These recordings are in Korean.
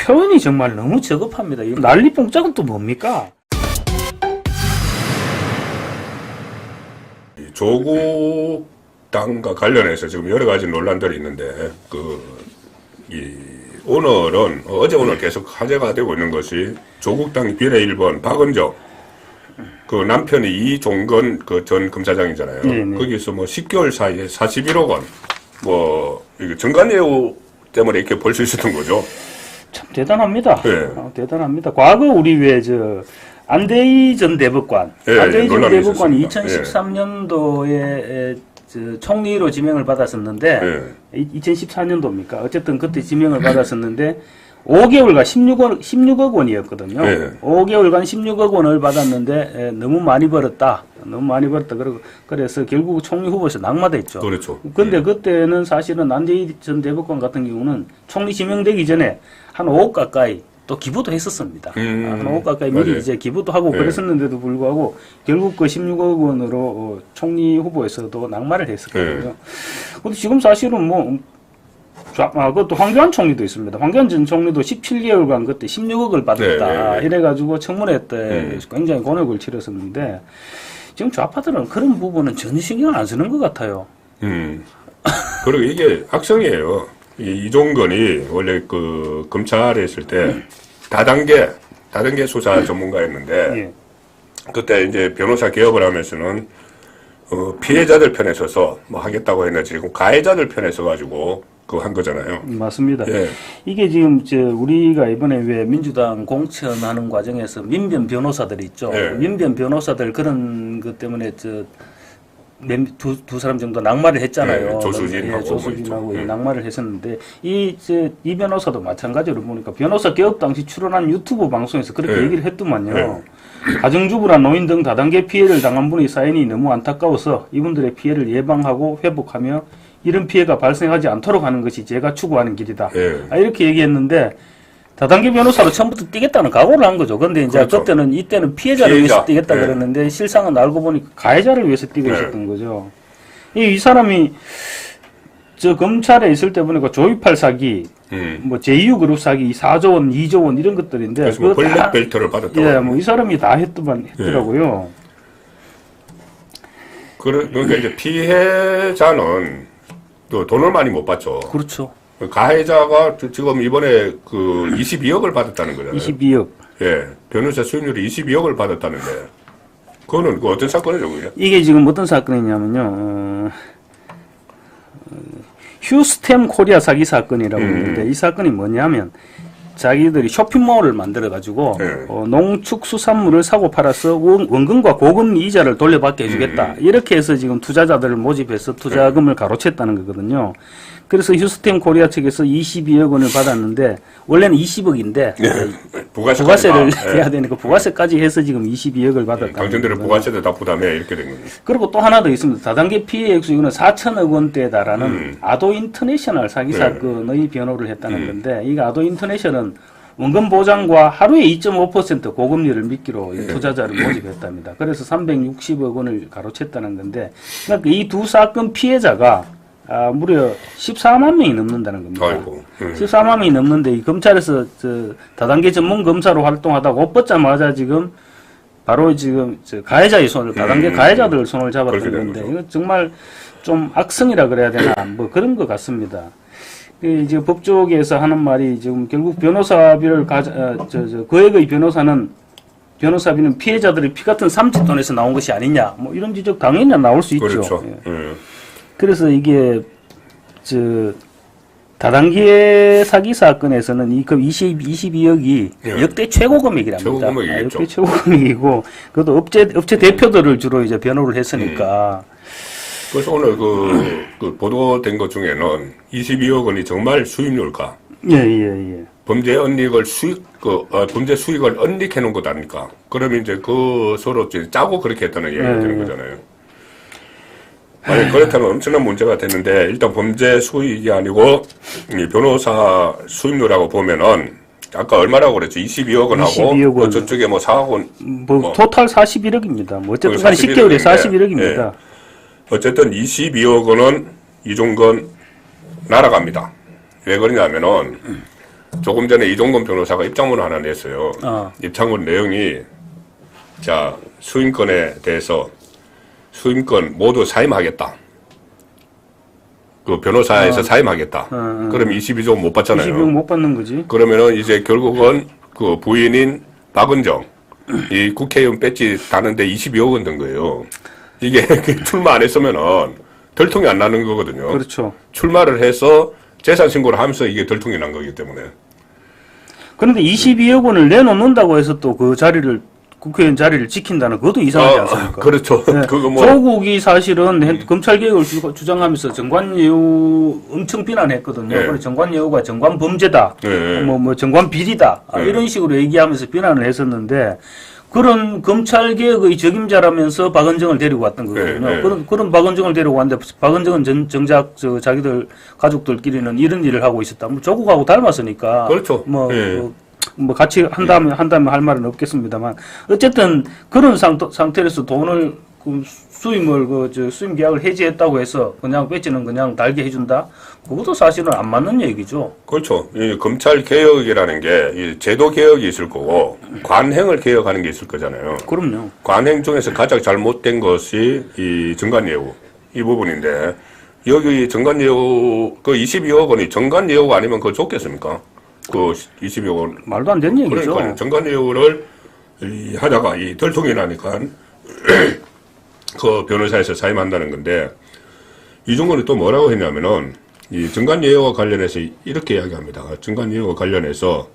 표현이 정말 너무 저급합니다. 이 난리뽕짝은 또 뭡니까? 조국 당과 관련해서 지금 여러 가지 논란들이 있는데 오늘은 어제 오늘 계속 화제가 되고 있는 것이 조국 당 비례 1번 박은정 그 남편이 이종건 그 전 검사장이잖아요. 네네. 거기서 뭐 10개월 사이에 41억 원 뭐 이게 정관예우 때문에 이렇게 벌 수 있었던 거죠. 참 대단합니다. 네. 대단합니다. 과거 우리 안대희 전 대법관, 네, 안대희 전 논란이 대법관이 있었습니다. 2013년도에 총리로 지명을 받았었는데, 2014년도입니까? 어쨌든 그때 지명을 받았었는데, 5개월간 16억 원이었거든요. 5개월간 16억 원을 받았는데, 너무 많이 벌었다. 그래서 결국 총리 후보에서 낙마됐죠. 그렇죠. 근데 그때는 사실은 안대희 전 대법관 같은 경우는 총리 지명되기 전에 한 5억 가까이 또 기부도 했었습니다. 한 5억 가까이 미리 맞아요. 이제 기부도 하고 그랬었는데도 불구하고 결국 그 16억 원으로 총리 후보에서도 낙마를 했었거든요. 근데 지금 사실은 그것도 황교안 총리도 있습니다. 황교안 전 총리도 17개월간 그때 16억을 받았다. 이래가지고 청문회 때 굉장히 곤욕을 치렀었는데 지금 좌파들은 그런 부분은 전혀 신경을 안 쓰는 것 같아요. 그리고 이게 악성이에요. 이종건이 원래 그 검찰에 있을 때 다단계 수사 전문가였는데 그때 이제 변호사 개업을 하면서는 피해자들 편에 서서 뭐 하겠다고 했는데 지금 가해자들 편에 서가지고 그거 한 거잖아요. 맞습니다. 예. 이게 지금 우리가 이번에 왜 민주당 공천하는 과정에서 민변 변호사들이 있죠. 민변 변호사들 그런 것 때문에 두 사람 정도 낙마를 했잖아요. 조수진하고 낙마를 했었는데 이 변호사도 마찬가지로 보니까 변호사 개업 당시 출연한 유튜브 방송에서 그렇게 얘기를 했더만요. 가정주부나 노인 등 다단계 피해를 당한 분의 사연이 너무 안타까워서 이분들의 피해를 예방하고 회복하며 이런 피해가 발생하지 않도록 하는 것이 제가 추구하는 길이다. 이렇게 얘기했는데 다단계 변호사로 처음부터 뛰겠다는 각오를 한 거죠. 근데 이제 이때는 피해자를 위해서 뛰겠다 그랬는데 실상은 알고 보니까 가해자를 위해서 뛰고 있었던 거죠. 이 사람이 검찰에 있을 때 보니까 조이팔 사기, 제2그룹 사기, 4조 원, 2조 원 이런 것들인데 그래서 블랙벨트를 받았다고. 이 사람이 다 했더라고요. 그러니까 이제 피해자는 또 돈을 많이 못 받죠. 그렇죠. 가해자가 지금 이번에 22억을 받았다는 거잖아요. 22억. 변호사 수임료를 22억을 받았다는데, 그거는 어떤 사건이죠, 그게? 이게 지금 어떤 사건이냐면요, 휴스템 코리아 사기 사건이라고 있는데, 이 사건이 뭐냐면, 자기들이 쇼핑몰을 만들어가지고, 농축수산물을 사고 팔아서 원금과 고금 이자를 돌려받게 해주겠다. 이렇게 해서 지금 투자자들을 모집해서 투자금을 가로챘다는 거거든요. 그래서 휴스템 코리아 측에서 22억 원을 받았는데, 원래는 20억인데, 부가세를 해야 되니까 부가세까지 해서 지금 22억을 받았다. 당신들은 부가세도 다 부담해, 이렇게 된 거죠. 그리고 또 하나 더 있습니다. 다단계 피해 액수, 이거는 4천억 원대에 달하는 아도 인터내셔널 사기 사건의 변호를 했다는 건데, 이 아도 인터내셔널은 원금 보장과 하루에 2.5% 고금리를 미끼로 투자자를 모집했답니다. 그래서 360억 원을 가로챘다는 건데, 그러니까 이 두 사건 피해자가 무려 14만 명이 넘는다는 겁니다. 14만 명이 넘는데, 이 검찰에서 다단계 전문 검사로 활동하다가 옷 벗자마자 지금 바로 가해자의 손을, 다단계 가해자들 손을 잡았던 건데, 이거 정말 좀 악성이라 그래야 되나, 그런 것 같습니다. 이제 법조계에서 하는 말이 지금 결국 변호사비를 거액의 변호사비는 피해자들의 피 같은 삼짓돈에서 나온 것이 아니냐, 이런 지적 당연히 나올 수 있죠. 그렇죠. 그래서 이게 다단계 사기 사건에서는 이 22억이 역대 최고 금액이랍니다. 최고금액이겠죠. 역대 최고 금액이고, 그것도 업체 대표들을 주로 이제 변호를 했으니까. 그래서 오늘 보도된 것 중에는 22억 원이 정말 수입료일까? 범죄 수익을 언닉해 놓은 것 아닙니까? 그러면 이제 서로 짜고 그렇게 했다는 얘기가 되는 거잖아요. 만약 그렇다면 엄청난 문제가 되는데, 일단 범죄 수익이 아니고, 이 변호사 수임료라고 보면은, 아까 얼마라고 그랬죠? 22억 원하고, 저쪽에 4억 원. 토탈 41억입니다. 어쨌든 간에 10개월에 41억입니다. 어쨌든 22억 원은 이종건 날아갑니다. 왜 그러냐면은, 조금 전에 이종건 변호사가 입장문을 하나 냈어요. 입장문 내용이 자 수임권에 대해서 수임권 모두 사임하겠다. 그 변호사에서 사임하겠다. 그럼 22조 못 받잖아요. 22억 못 받는 거지. 그러면은 이제 결국은 그 부인인 박은정 이 국회의원 배지 다는데 22억 원 든 거예요. 이게 출마 안 했으면은 덜통이 안 나는 거거든요. 그렇죠. 출마를 해서 재산 신고를 하면서 이게 덜통이 난 거기 때문에. 그런데 22억 원을 내놓는다고 해서 또 그 자리를 국회의원 자리를 지킨다는 그것도 이상하지 않습니까? 그렇죠. 네. 그거 뭐 조국이 사실은 검찰 개혁을 주장하면서 정관예우 엄청 비난했거든요. 네. 그래서 정관예우가 정관범죄다, 네. 뭐 정관비리다 이런 식으로 얘기하면서 비난을 했었는데 그런 검찰 개혁의 적임자라면서 박은정을 데리고 왔던 거거든요. 네. 그런 박은정을 데리고 왔는데 박은정은 정작 자기들 가족들끼리는 이런 일을 하고 있었다. 뭐 조국하고 닮았으니까. 그렇죠. 뭐 같이 한다면 할 말은 없겠습니다만 어쨌든 그런 상태에서 돈을 수임을 수임 계약을 해지했다고 해서 그냥 배지는 그냥 달게 해준다. 그것도 사실은 안 맞는 얘기죠. 그렇죠. 이 검찰 개혁이라는 게 이 제도 개혁이 있을 거고 관행을 개혁하는 게 있을 거잖아요. 그럼요. 관행 중에서 가장 잘못된 것이 이 정관예우 이 부분인데 여기 정관예우 그 22억 원이 정관예우가 아니면 그거 좋겠습니까? 그 22억 원 말도 안 되는 얘기죠. 그러니까 정관예우를 하다가 이 덜통이 나니까 그 변호사에서 사임한다는 건데 이종건이 또 뭐라고 했냐면은 이 정관예우와 관련해서 이렇게 이야기합니다. 정관예우와 관련해서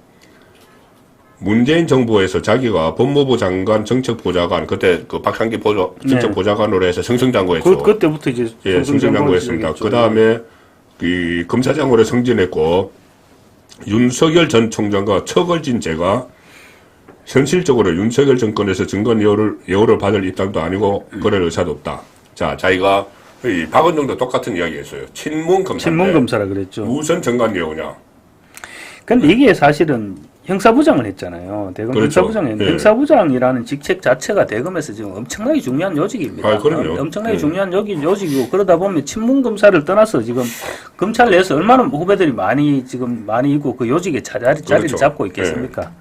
문재인 정부에서 자기가 법무부 장관 정책보좌관 그때 그 박상기 정책보좌관으로 해서 승승장구했죠. 그때부터 이제 예, 승승장구했습니다. 그 다음에 이 검사장으로 승진했고 윤석열 전 총장과 척을 제가 현실적으로 윤석열 정권에서 증권 예우를 받을 입장도 아니고 그럴 의사도 없다. 자, 자기가 이 박은정도 똑같은 이야기했어요. 친문 검사라 그랬죠. 무슨 정관 예우냐. 근데 이게 사실은 형사부장을 했잖아요. 대검 그렇죠. 형사부장을 했는데 네. 형사부장이라는 직책 자체가 대검에서 지금 엄청나게 중요한 요직입니다. 그럼요. 엄청나게 중요한 요직이고 그러다 보면 친문 검사를 떠나서 지금 검찰 내에서 얼마나 후배들이 많이 있고 그 요직에 자리를 그렇죠. 잡고 있겠습니까?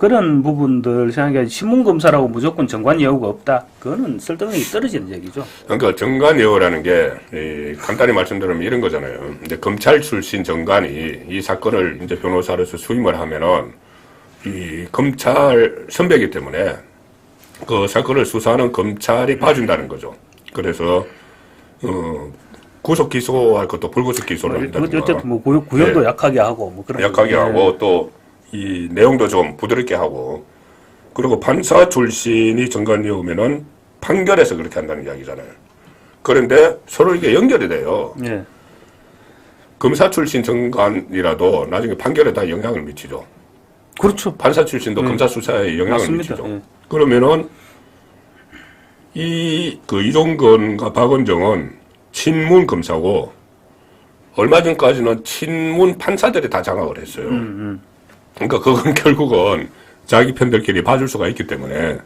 그런 부분들 생각해 친문 검사라고 무조건 정관 예우가 없다. 그거는 설득력이 떨어지는 얘기죠. 그러니까 정관 예우라는 게 간단히 말씀드리면 이런 거잖아요. 이제 검찰 출신 정관이 이 사건을 이제 변호사로서 수임을 하면은 이 검찰 선배이기 때문에 그 사건을 수사하는 검찰이 봐준다는 거죠. 그래서 구속 기소할 것도 불구속 기소를 한다든가. 어쨌든 뭐 구형도 약하게 하고 뭐 그런 약하게 하고 또 이 내용도 좀 부드럽게 하고 그리고 판사 출신이 정관이 오면은 판결에서 그렇게 한다는 이야기잖아요. 그런데 서로 이게 연결이 돼요. 예. 검사 출신 정관이라도 나중에 판결에 다 영향을 미치죠. 그렇죠. 판사 출신도 검사 수사에 영향을 맞습니다. 미치죠. 예. 그러면은 이종건과 박은정은 친문 검사고 얼마 전까지는 친문 판사들이 다 장악을 했어요. 그러니까 그건 결국은 자기 편들끼리 봐줄 수가 있기 때문에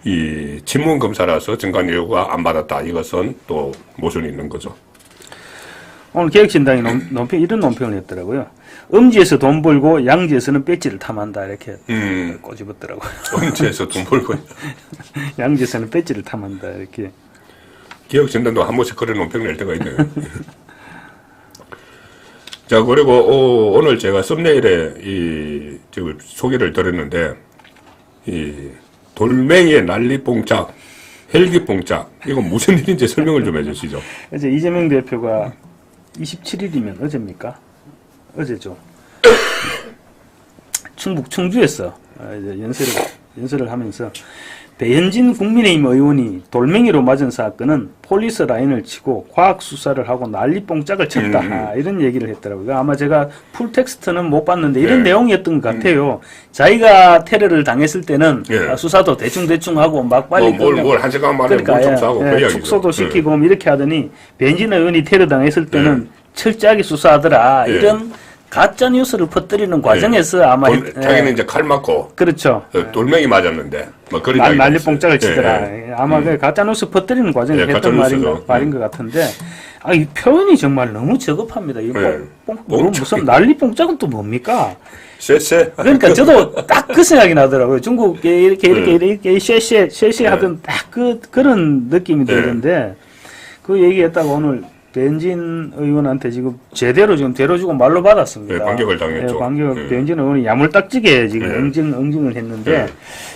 이 친문 검사라서 정관 예우가 안 받았다. 이것은 또 모순이 있는 거죠. 오늘 개혁신당이 이런 논평을 했더라고요. 음지에서 돈 벌고 양지에서는 배지를 탐한다 이렇게 꼬집었더라고요. 음지에서 돈 벌고 양지에서는 배지를 탐한다 이렇게. 개혁신당도 한 번씩 그런 논평을 낼 때가 있네요. 자, 그리고 오늘 제가 썸네일에 지금 소개를 드렸는데 이 돌멩이의 난리뽕짝, 헬기뽕짝 이건 무슨 일인지 설명을 좀 해주시죠. 이제 이재명 대표가 27일이면 어제입니까? 어제죠. 충북 청주에서 이제 연설을 하면서 배현진 국민의힘 의원이 돌멩이로 맞은 사건은 폴리스 라인을 치고 과학 수사를 하고 난리뽕짝을 쳤다. 이런 얘기를 했더라고요. 아마 제가 풀 텍스트는 못 봤는데 이런 내용이었던 것 같아요. 자기가 테러를 당했을 때는 수사도 대충 하고 막 빨리 뭘 한 시간 만에 뭘 접수하고 그 이야기죠. 축소도 시키고 이렇게 하더니 배현진 의원이 테러 당했을 때는 철저하게 수사하더라. 이런 가짜 뉴스를 퍼뜨리는 과정에서 아마 자기는 이제 칼 맞고 그렇죠. 돌멩이 맞았는데 뭐 그런 난리뽕짝을 치더라. 아마 그 가짜 뉴스 퍼뜨리는 과정에서 했던 말인 것 같은데 이 표현이 정말 너무 저급합니다. 이거 네. 무슨 난리 뽕짝은 또 뭡니까? 쎄쎄. 그러니까 저도 딱 그 생각이 나더라고요. 중국에 이렇게 쉐쉐 하던 딱 그런 느낌이 들던데 그 얘기했다가 오늘 배현진 의원한테 지금 제대로 지금 데려주고 말로 받았습니다. 네, 반격을 당했죠. 배현진 의원이 야물딱지게 지금 네. 응징을 했는데 네.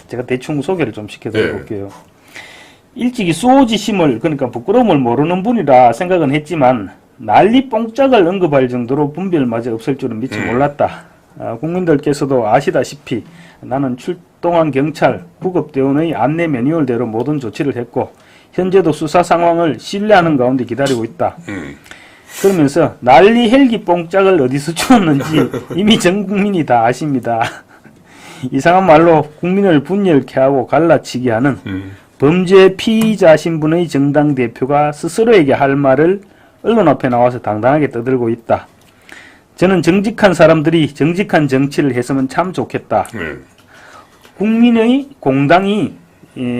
제가 대충 소개를 좀 시켜드려볼게요. 일찍이 수호지심을 그러니까 부끄러움을 모르는 분이라 생각은 했지만 난리 뽕짝을 언급할 정도로 분별마저 없을 줄은 미처 몰랐다. 국민들께서도 아시다시피 나는 출동한 경찰, 구급대원의 안내 매뉴얼대로 모든 조치를 했고 현재도 수사 상황을 신뢰하는 가운데 기다리고 있다. 그러면서 난리 헬기 뽕짝을 어디서 주었는지 이미 전 국민이 다 아십니다. 이상한 말로 국민을 분열케 하고 갈라치게 하는 범죄 피의자 신분의 정당 대표가 스스로에게 할 말을 언론 앞에 나와서 당당하게 떠들고 있다. 저는 정직한 사람들이 정직한 정치를 했으면 참 좋겠다. 국민의 공당이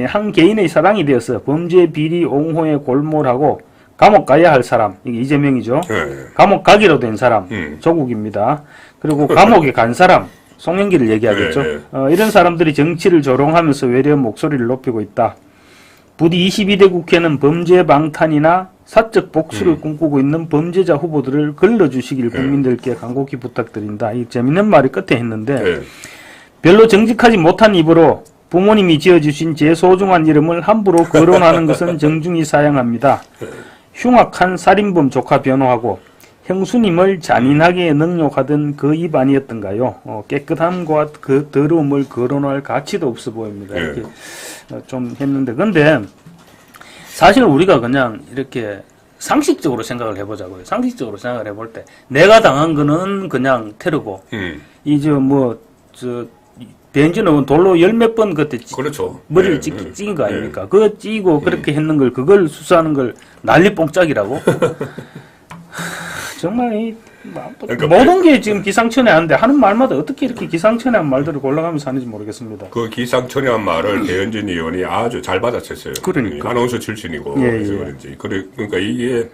한 개인의 사랑이 되어서 범죄 비리 옹호에 골몰하고 감옥 가야 할 사람, 이게 이재명이죠. 감옥 가기로 된 사람, 조국입니다. 그리고 감옥에 간 사람, 송영길을 얘기하겠죠. 이런 사람들이 정치를 조롱하면서 외려 목소리를 높이고 있다. 부디 22대 국회는 범죄 방탄이나 사적 복수를 꿈꾸고 있는 범죄자 후보들을 걸러주시길 국민들께 간곡히 부탁드린다. 이 재밌는 말이 끝에 했는데 별로 정직하지 못한 입으로 부모님이 지어주신 제 소중한 이름을 함부로 거론하는 것은 정중히 사양합니다. 흉악한 살인범 조카 변호하고 형수님을 잔인하게 능욕하던 그 입 아니었던가요? 깨끗함과 그 더러움을 거론할 가치도 없어 보입니다. 이렇게 좀 했는데 근데 사실 우리가 그냥 이렇게 상식적으로 생각을 해보자고요. 상식적으로 생각을 해볼 때 내가 당한 거는 그냥 테러고 이제 배현진 의원 돌로 열몇 번 그때 그렇죠. 머리를 찍은 거 아닙니까? 그거 찌고 그렇게 했는 걸 그걸 수사하는 걸 난리 뽕짝이라고? 정말 그러니까 모든 게 지금 기상천외한데 하는 말마다 어떻게 이렇게 기상천외한 말들을 골라가면서 하는지 모르겠습니다. 그 기상천외한 말을 배현진 의원이 아주 잘 받아쳤어요. 그러니까. 아나운서 출신이고 그래서 그런지. 그러니까 이게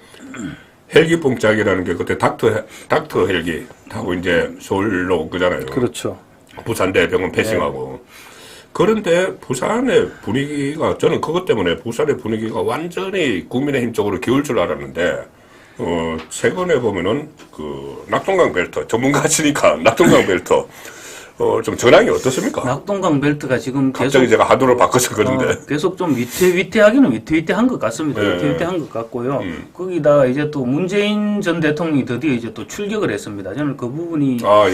헬기 뽕짝이라는 게 그때 닥터 헬기 타고 이제 서울로 온 거잖아요. 그렇죠. 부산대병원 패싱하고. 그런데 부산의 분위기가 저는 그것 때문에 부산의 분위기가 완전히 국민의힘 쪽으로 기울 줄 알았는데 최근에 보면은 그 낙동강 벨트 전문가시니까 낙동강 벨트 좀 전황이 어떻습니까? 낙동강 벨트가 지금 갑자기 제가 하도를 바꿨었거든요. 계속 좀 위태위태하기는 위태위태한 것 같습니다. 위태위태한 것 같고요. 거기다가 이제 또 문재인 전 대통령이 드디어 이제 또 출격을 했습니다. 저는 그 부분이 또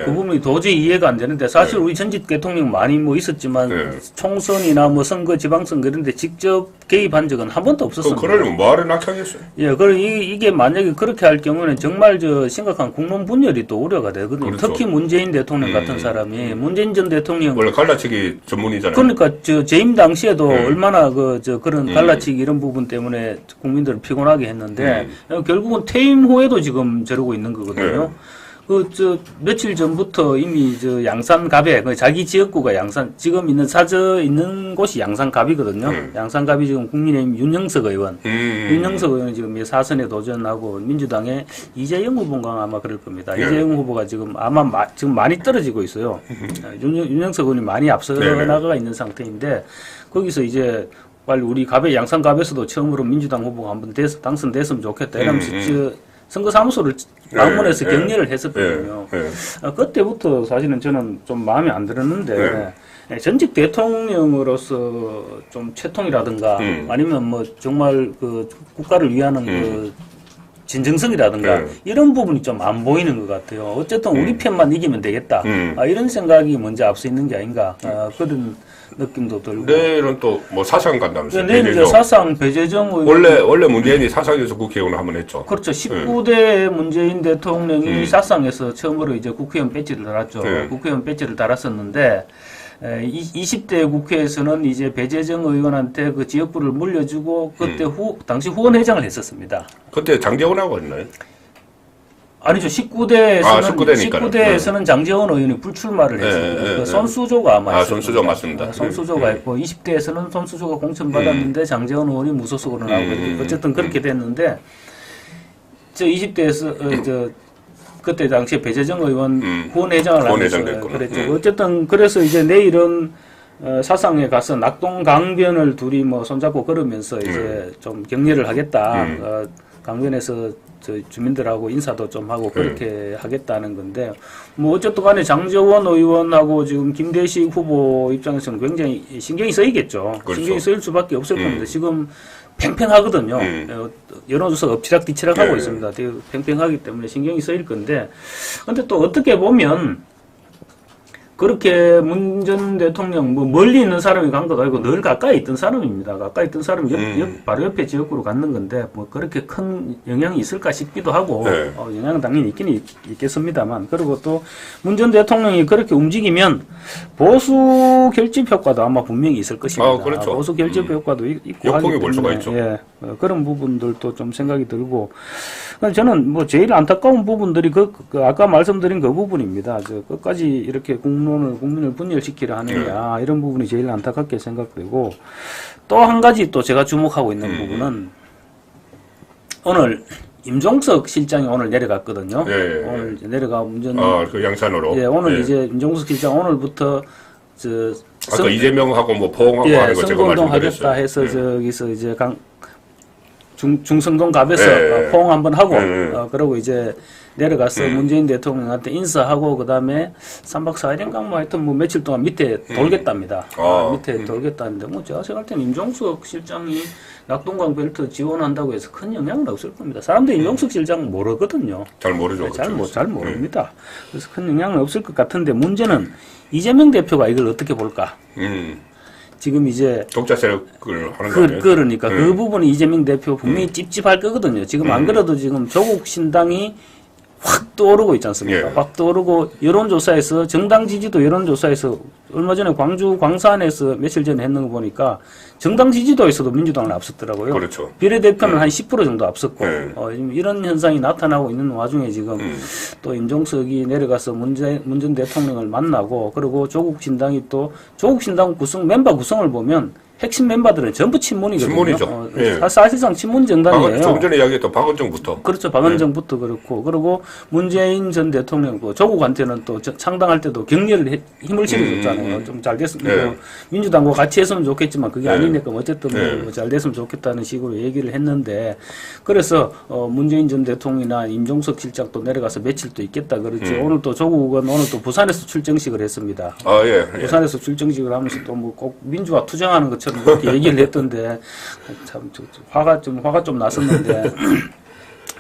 그 부분이 도저히 이해가 안 되는데 사실 우리 전직 대통령 많이 뭐 있었지만 총선이나 뭐 선거, 지방선거 이런데 직접 개입한 적은 한 번도 없었습니다. 그러려면 뭐하러 낙하겠어요? 이게 만약에 그렇게 할 경우는 정말 심각한 국론 분열이 또 우려가 되거든요. 그렇죠. 특히 문재인 대통령 같은 사람이 문재인 전 대통령 원래 갈라치기 전문이잖아요. 그러니까 재임 당시에도 얼마나 그런 갈라치기 이런 부분 때문에 국민들을 피곤하게 했는데 결국은 퇴임 후에도 지금 저러고 있는 거거든요. 며칠 전부터 이미 양산갑에 자기 지역구가 지금 있는 곳이 양산갑이거든요. 양산갑이 지금 국민의힘 윤영석 의원, 윤영석 의원은 지금 사선에 도전하고 민주당의 이재영 후보가 아마 그럴 겁니다. 이재영 후보가 지금 지금 많이 떨어지고 있어요. 윤영석 의원이 많이 앞서 나가 있는 상태인데 거기서 이제 빨리 우리 양산갑에서도 처음으로 민주당 후보가 한번 당선됐으면 좋겠다. 이러면서 선거사무소를 방문해서 격려를 했었거든요. 그때부터 사실은 저는 좀 마음에 안 들었는데 전직 대통령으로서 좀 채통이라든가 아니면 뭐 정말 그 국가를 위하는 진정성이라든가 이런 부분이 좀 안 보이는 것 같아요. 어쨌든 우리 편만 이기면 되겠다. 이런 생각이 먼저 앞서 있는 게 아닌가 그런 느낌도 들고. 내일은 또 뭐 사상 간다면서요? 내일 이제 사상 배재정 의원 원래 문재인이 사상에서 국회의원을 한번 했죠. 그렇죠. 19대 문재인 대통령이 사상에서 처음으로 이제 국회의원 배지를 달았죠. 국회의원 배지를 달았었는데 20대 국회에서는 이제 배재정 의원한테 그 지역구를 물려주고 그때 당시 후원회장을 했었습니다. 그때 장제원하고 했나요? 아니죠. 19대에서는 장제원 의원이 불출마를 했습니다. 손수조가 아마 손수조 맞습니다. 손수조가 했고 20대에서는 손수조가 공천받았는데 장제원 의원이 무소속으로 나오고 어쨌든 그렇게 됐는데 저 20대에서 그때 당시에 배재정 의원 후원회장을 하면서 그랬죠. 어쨌든 그래서 이제 내일은 사상에 가서 낙동 강변을 둘이 뭐 손잡고 걸으면서 이제 좀 격려를 하겠다. 강변에서 저 주민들하고 인사도 좀 하고 그렇게 하겠다는 건데, 뭐 어쨌든 간에 장제원 의원하고 지금 김대식 후보 입장에서는 굉장히 신경이 쓰이겠죠. 그렇죠. 신경이 쓰일 수밖에 없을 겁니다. 지금 팽팽하거든요. 여론조사가 엎치락뒤치락 하고 있습니다. 되게 팽팽하기 때문에 신경이 쓰일 건데, 근데 또 어떻게 보면 그렇게 문 전 대통령 뭐 멀리 있는 사람이 간 것도 아니고 늘 가까이 있던 사람입니다. 가까이 있던 사람이 바로 옆에 지역구로 갔는 건데 뭐 그렇게 큰 영향이 있을까 싶기도 하고 영향은 당연히 있긴 있겠습니다만, 그리고 또 문 전 대통령이 그렇게 움직이면 보수 결집 효과도 아마 분명히 있을 것입니다. 그렇죠. 보수 결집 효과도 있고 역풍이 볼 수가 있죠. 예, 그런 부분들도 좀 생각이 들고, 저는 뭐 제일 안타까운 부분들이 그 아까 말씀드린 그 부분입니다. 저 끝까지 이렇게 국민을 분열시키려 하느냐, 이런 부분이 제일 안타깝게 생각되고, 또 한 가지 또 제가 주목하고 있는 부분은 오늘 임종석 실장이 오늘 내려갔거든요. 오늘 이제 내려가 운전. 그 양산으로. 예, 오늘 이제 임종석 실장 오늘부터 아까 이재명하고 뭐 포옹하고 하는 거 제가 선거운동 말씀드렸어요. 하겠다 해서 저기서 이제 중성동 갑에서 포옹 한번 하고, 그러고 이제 내려가서 문재인 대통령한테 인사하고, 그 다음에 3박 4일인가 뭐 하여튼 뭐 며칠 동안 밑에 돌겠답니다. 밑에 돌겠다는데, 뭐 제가 생각할 때는 임종석 실장이 낙동강 벨트 지원한다고 해서 큰 영향은 없을 겁니다. 사람들이 임종석 실장 모르거든요. 잘 모르죠. 잘 모릅니다. 그래서 큰 영향은 없을 것 같은데, 문제는 이재명 대표가 이걸 어떻게 볼까? 지금 이제 독자 세력을 하는 거 아니에요? 그러니까 그 부분이 이재명 대표 분명히 찝찝할 거거든요. 지금 안 그래도 지금 조국 신당이 확 떠오르고 있지 않습니까? 확 떠오르고, 여론조사에서 정당 지지도 여론조사에서 얼마 전에 광주 광산에서 며칠 전에 했는 거 보니까 정당 지지도에서도 민주당을 앞섰더라고요. 그렇죠. 비례대표는 한 10% 정도 앞섰고, 지금 이런 현상이 나타나고 있는 와중에 지금 또 임종석이 내려가서 문 전 대통령을 만나고, 그리고 조국 신당이 또 조국 신당 멤버 구성을 보면 핵심 멤버들은 전부 친문이거든요. 친문이죠. 사실상 친문 정당이에요. 조금 전에 이야기했던 박원정부터. 그렇죠. 박원정부터 그렇고, 그리고 문재인 전 대통령, 조국한테는 또 창당할 때도 격려를 힘을 실어줬잖아요. 좀 잘 됐으면, 민주당과 같이 했으면 좋겠지만 그게 아니니까 어쨌든 뭐 잘 됐으면 좋겠다는 식으로 얘기를 했는데, 그래서 문재인 전 대통령이나 임종석 실장도 내려가서 며칠 또 있겠다 그러죠. 오늘 또 조국은 오늘 또 부산에서 출정식을 했습니다. 부산에서 출정식을 하면서 또 뭐 꼭 민주화 투쟁하는 것처럼 그렇게 얘기를 했던데, 참 화가 좀 났었는데,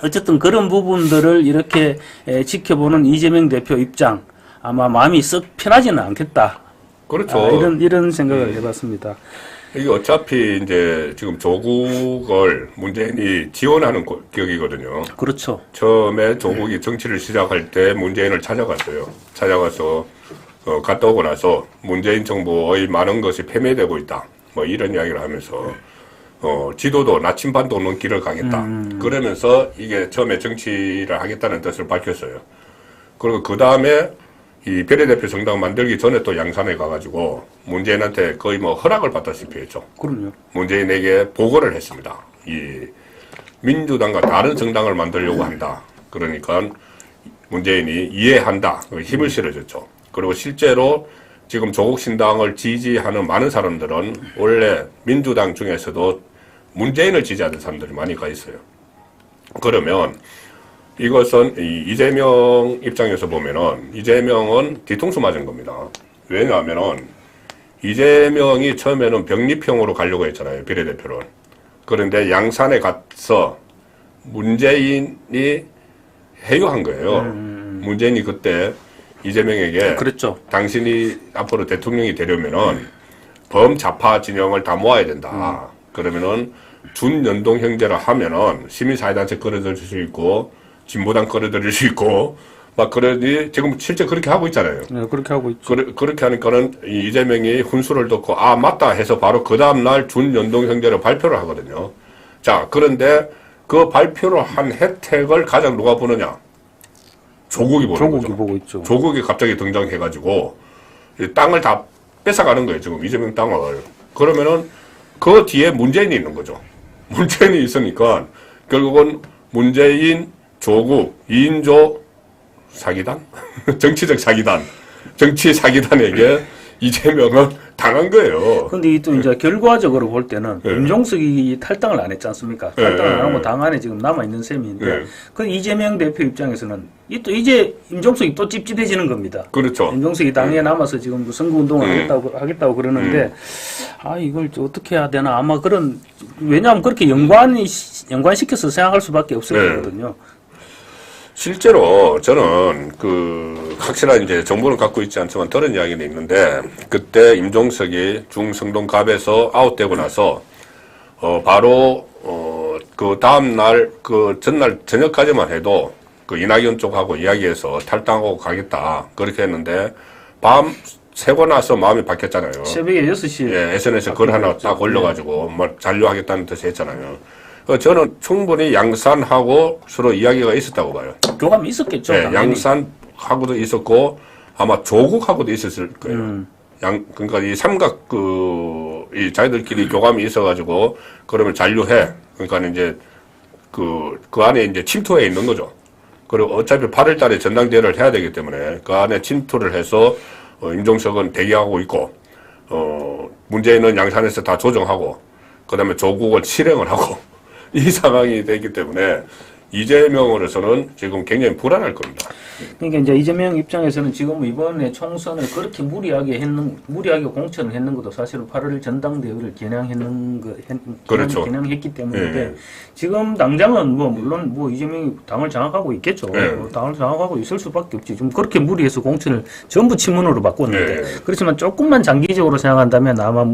어쨌든 그런 부분들을 이렇게 지켜보는 이재명 대표 입장, 아마 마음이 썩 편하지는 않겠다. 그렇죠. 이런 생각을 해봤습니다. 이게 어차피 이제 지금 조국을 문재인이 지원하는 격이거든요. 그렇죠. 처음에 조국이 정치를 시작할 때 문재인을 찾아갔어요. 찾아가서 갔다 오고 나서 문재인 정부의 많은 것이 패배되고 있다. 뭐 이런 이야기를 하면서 지도도 나침반도 없는 길을 가겠다. 그러면서 이게 처음에 정치를 하겠다는 뜻을 밝혔어요. 그리고 그 다음에 이 비례대표 정당 만들기 전에 또 양산에 가가지고 문재인한테 거의 뭐 허락을 받다시피 했죠. 그럼요. 문재인에게 보고를 했습니다. 이 민주당과 다른 정당을 만들려고 한다. 그러니까 문재인이 이해한다. 힘을 실어줬죠. 그리고 실제로 지금 조국 신당을 지지하는 많은 사람들은 원래 민주당 중에서도 문재인을 지지하는 사람들이 많이 가 있어요. 그러면 이것은 이재명 입장에서 보면은 이재명은 뒤통수 맞은 겁니다. 왜냐하면은 이재명이 처음에는 병립형으로 가려고 했잖아요. 비례대표를. 그런데 양산에 가서 문재인이 회유한 거예요. 문재인이 그때 이재명에게 그랬죠. 당신이 앞으로 대통령이 되려면은 범좌파 진영을 다 모아야 된다. 그러면은 준연동 형제를 하면은 시민사회단체 끌어들일 수 있고 진보당 끌어들일 수 있고 막 그러니 지금 실제 그렇게 하고 있잖아요. 네, 그렇게 하고 있죠. 그렇게 하니까는 이재명이 훈수를 듣고 맞다 해서 바로 그 다음 날 준연동 형제를 발표를 하거든요. 자, 그런데 그 발표를 한 혜택을 가장 누가 보느냐? 조국이 보는 거죠. 조국이 보고 있죠. 조국이 갑자기 등장해가지고 이 땅을 다 뺏어가는 거예요. 지금 이재명 땅을. 그러면은 그 뒤에 문재인이 있는 거죠. 문재인이 있으니까 결국은 문재인 조국 2인조 사기단? 정치적 사기단. 정치 사기단에게 이재명은 당한 거예요. 근데 또 이제 결과적으로 볼 때는 네. 임종석이 탈당을 안 했지 않습니까? 네. 탈당을 안 하고 당 안에 지금 남아있는 셈인데, 네. 그 이재명 대표 입장에서는 이제 임종석이 또 찝찝해지는 겁니다. 그렇죠. 임종석이 당에 남아서 지금 선거운동을 하겠다고 그러는데, 이걸 어떻게 해야 되나. 아마 왜냐하면 그렇게 연관시켜서 생각할 수밖에 없을 네. 거거든요. 실제로 저는 확실한 이제 정보는 갖고 있지 않지만 들은 이야기는 있는데, 그때 임종석이 중성동갑에서 아웃되고 나서 바로 그 다음날 전날 저녁까지만 해도 그 이낙연 쪽하고 이야기해서 탈당하고 가겠다 그렇게 했는데, 밤 새고 나서 마음이 바뀌었잖아요. 새벽에 6시에 예, SNS에 글 하나 딱 올려가지고 잔류하겠다는 뜻을 했잖아요. 저는 충분히 양산하고 서로 이야기가 있었다고 봐요. 교감이 있었겠죠. 네, 당연히. 양산하고도 있었고 아마 조국하고도 있었을 거예요. 그러니까 이 삼각 이 자기들끼리 교감이 있어가지고 그러면 잔류해. 그러니까 이제 그 안에 이제 침투해 있는 거죠. 그리고 어차피 8월달에 전당대회를 해야 되기 때문에 그 안에 침투를 해서 임종석은 대기하고 있고 문재인은 양산에서 다 조정하고 그다음에 조국을 실행을 하고. 이 상황이 되기 때문에 이재명으로서는 지금 굉장히 불안할 겁니다. 그러니까 이제 이재명 입장에서는 지금 이번에 총선을 그렇게 무리하게 공천을 했는 것도 사실은 8월 전당대회를 그렇죠. 겨냥했기 때문인데 지금 당장은 물론 이재명이 당을 장악하고 있겠죠. 당을 장악하고 있을 수밖에 없지. 좀 그렇게 무리해서 공천을 전부 친문으로 바꿨는데 그렇지만 조금만 장기적으로 생각한다면 아마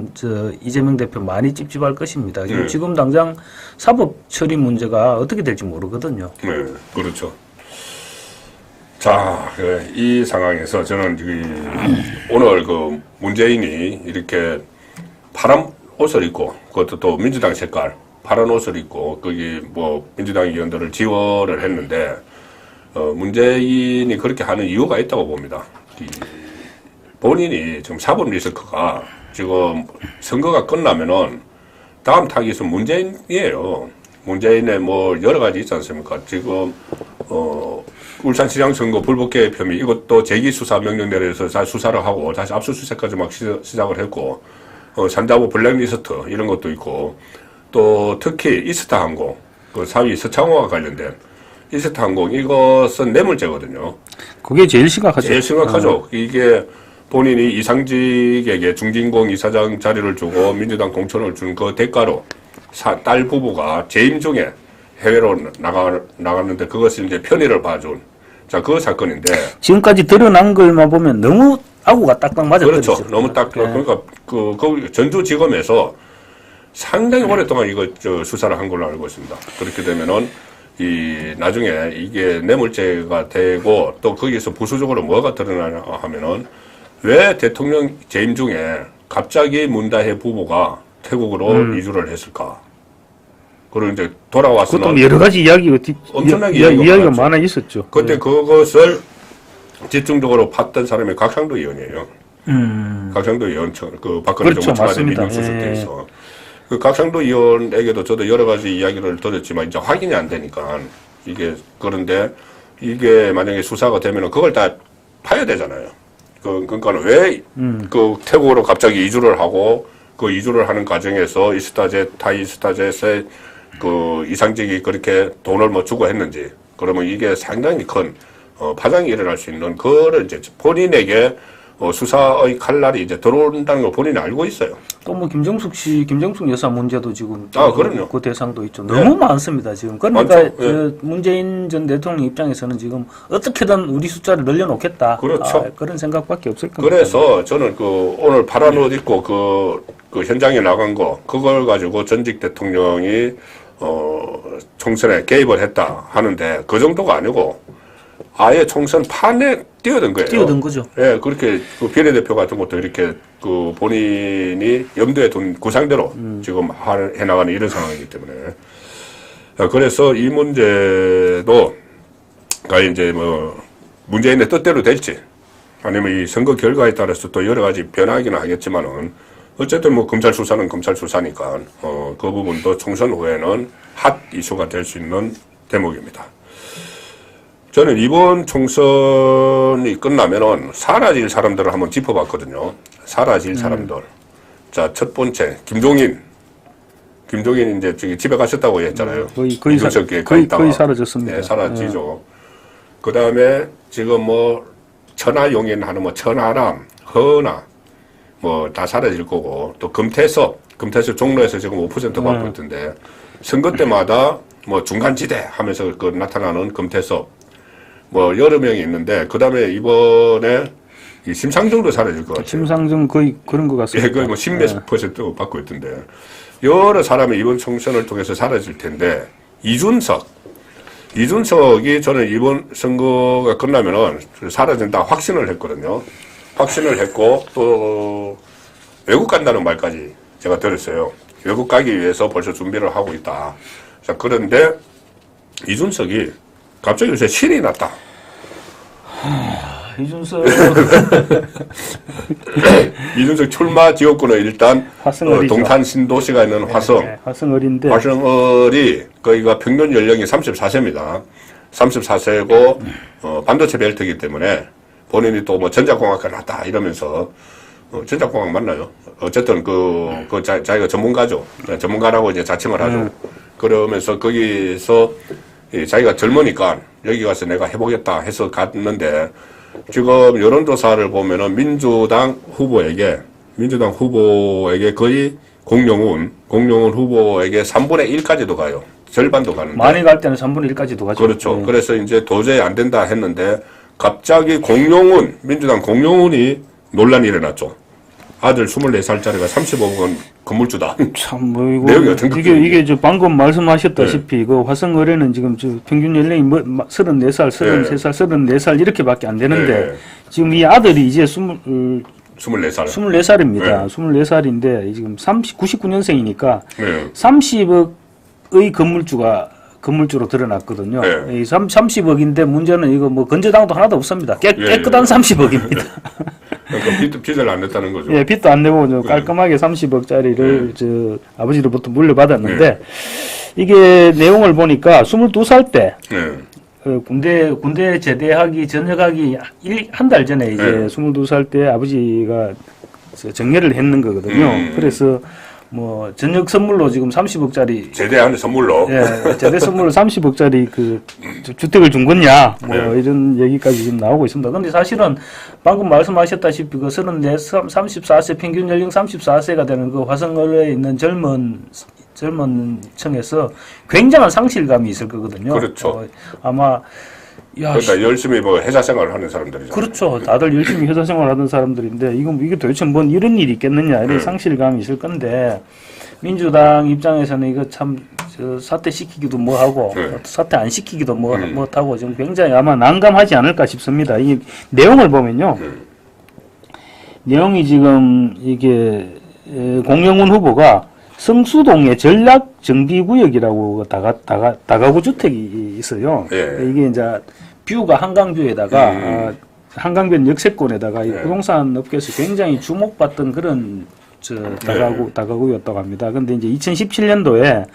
이재명 대표 많이 찝찝할 것입니다. 지금 당장 사법 처리 문제가 어떻게 될지 모르거든요. 네, 그렇죠. 자, 이 상황에서 저는 오늘 문재인이 이렇게 파란 옷을 입고, 그것도 또 민주당 색깔, 파란 옷을 입고, 거기 민주당 의원들을 지원을 했는데, 문재인이 그렇게 하는 이유가 있다고 봅니다. 본인이 지금 사법 리스크가 지금 선거가 끝나면은 다음 타깃은 문재인이에요. 문재인의 여러 가지 있지 않습니까? 지금, 울산시장 선거 불법개입 혐의 이것도 재기수사 명령 내려서 다시 수사를 하고 다시 압수수색까지 막 시작을 했고 산자부 블랙리스트 이런 것도 있고 또 특히 이스타항공 그 사위 서창호와 관련된 이스타항공 이것은 뇌물죄거든요. 그게 제일 심각하죠. 제일 심각하죠. 이게 본인이 이상직에게 중진공 이사장 자리를 주고 민주당 공천을 준 그 대가로 딸 부부가 재임 중에 해외로 나갔는데 그것을 이제 편의를 봐준 그 사건인데 지금까지 드러난 걸만 보면 너무 아구가 딱딱 맞아떨어지죠. 그렇죠. 너무 딱 그러니까 전주지검에서 상당히 오랫동안 이거 수사를 한 걸로 알고 있습니다. 그렇게 되면은 나중에 이게 뇌물죄가 되고 또 거기서 부수적으로 뭐가 드러나냐 하면은 왜 대통령 재임 중에 갑자기 문다혜 부부가 태국으로 이주를 했을까? 그리고 이제 돌아와서는 그것도 여러 가지 엄청나게 이야기가 많아 있었죠. 그때 그것을 집중적으로 팠던 사람이 각상도 의원이에요. 각상도 의원 박근혜 그렇죠, 정부 청와대 맞습니다. 민정수석대에서 그 각상도 의원에게도 저도 여러 가지 이야기를 들었지만 이제 확인이 안 되니까 그런데 이게 만약에 수사가 되면은 그걸 다 파야 되잖아요. 그러니까 왜 태국으로 갑자기 이주를 하고 그 이주를 하는 과정에서 타이스타젯에 이상직이 그렇게 돈을 주고 했는지, 그러면 이게 상당히 큰, 파장이 일어날 수 있는, 그거를 이제 본인에게, 수사의 칼날이 이제 들어온다는 걸 본인이 알고 있어요. 또 김정숙 여사 문제도 지금. 그럼요. 그 대상도 있죠. 너무 많습니다, 지금. 그러니까, 많죠. 문재인 전 대통령 입장에서는 지금 어떻게든 우리 숫자를 늘려놓겠다. 그렇죠. 그런 생각밖에 없을 겁니다. 그래서 저는 오늘 파란 옷 입고 그 현장에 나간 거, 그걸 가지고 전직 대통령이, 총선에 개입을 했다 하는데 그 정도가 아니고 아예 총선 판에 뛰어든 거예요. 뛰어든 거죠. 예, 그렇게 비례대표 같은 것도 이렇게 본인이 염두에 둔 구상대로 지금 해나가는 이런 상황이기 때문에. 그래서 이 문제도 이제 문재인의 뜻대로 될지 아니면 이 선거 결과에 따라서 또 여러 가지 변하기는 하겠지만은 어쨌든 검찰 수사는 검찰 수사니까 그 부분도 총선 후에는 핫 이슈가 될 수 있는 대목입니다. 저는 이번 총선이 끝나면은 사라질 사람들을 한번 짚어봤거든요. 사라질 사람들. 자, 첫 번째 김종인 이제 저기 집에 가셨다고 했잖아요. 거의 사라졌습니다. 네, 사라지죠. 그 다음에 지금 뭐 천하용인 하는 뭐 천하람, 허나 뭐 다 사라질 거고, 또 금태섭 종로에서 지금 5% 받고 있던데, 선거 때마다 뭐 중간지대 하면서 그 나타나는 금태섭 뭐 여러 명이 있는데, 그 다음에 이번에 이 심상정도 사라질 것 같아요. 심상정 거의 그런 것 같습니다. 예, 거의 뭐 10몇 % 받고 있던데, 여러 사람이 이번 총선을 통해서 사라질 텐데, 이준석이 저는 이번 선거가 끝나면은 사라진다 확신을 했거든요. 확신을 했고, 또 외국 간다는 말까지 제가 들었어요. 외국 가기 위해서 벌써 준비를 하고 있다. 자, 그런데 이준석이 갑자기 요새 신이 났다. 이준석 출마 지역구는 일단 동탄 신도시가 있는 화성. 네, 화성을인데. 화성을이 거기가 평균 연령이 34세입니다. 34세고 반도체 벨트이기 때문에 본인이 또 뭐 전자공학과 났다 이러면서 전자공학 맞나요? 어쨌든 자기가 전문가죠. 전문가라고 이제 자칭을 하죠. 그러면서 거기서 자기가 젊으니까 여기 가서 내가 해보겠다 해서 갔는데, 지금 여론조사를 보면은 민주당 후보에게 거의 공룡훈 후보에게 3분의 1까지도 가요. 절반도 가는데. 많이 갈 때는 3분의 1까지도 가죠. 그렇죠. 네. 그래서 이제 도저히 안 된다 했는데, 갑자기 민주당 공룡훈이 논란이 일어났죠. 아들 24살짜리가 35억 원 건물주다. 참, 뭐, 이거. 내용이 어떤 이게 저 방금 말씀하셨다시피, 네. 그 화성거래는 지금 저 평균 연령이 34살, 33살, 34살 이렇게밖에 안 되는데, 네. 지금 이 아들이 이제 24살입니다. 네. 24살인데, 지금 99년생이니까, 네. 30억의 건물주로 드러났거든요. 네. 이 30억인데 문제는 이거 뭐 건재당도 하나도 없습니다. 깨끗한 30억입니다. 그러니까 빚을 안 냈다는 거죠. 예, 빚도 안 내고 깔끔하게 30억짜리를 저 아버지로부터 물려받았는데, 이게 내용을 보니까 22살 때 군대 제대하기 전역하기 한 달 전에 이제 22살 때 아버지가 정례를 했는 거거든요. 그래서 뭐 전역 선물로 지금 30억짜리 제대하는 선물로 제대 선물로 30억짜리 그 주택을 준 거냐 뭐 이런 얘기까지 지금 나오고 있습니다. 근데 사실은 방금 말씀하셨다시피 그 34세 평균 연령 34세가 되는 그 화성을에 있는 젊은 층에서 굉장한 상실감이 있을 거거든요. 그렇죠. 아마 그러니까 열심히 뭐 회사 생활을 하는 사람들이죠. 그렇죠. 다들 열심히 회사 생활을 하는 사람들인데 이게 도대체 뭔 이런 일이 있겠느냐 이런 상실감이 있을 건데, 민주당 입장에서는 이거 참 사퇴 시키기도 뭐하고 사퇴 안 시키기도 못하고 지금 굉장히 아마 난감하지 않을까 싶습니다. 이 내용을 보면요. 내용이 지금 이게 공영훈 후보가 성수동의 전략정비구역이라고 다가구 주택이 있어요. 이게 이제 뷰가 한강뷰에다가 한강변 역세권에다가 이 부동산 업계에서 굉장히 주목받던 그런 다가구였다고 합니다. 근데 이제 2017년도에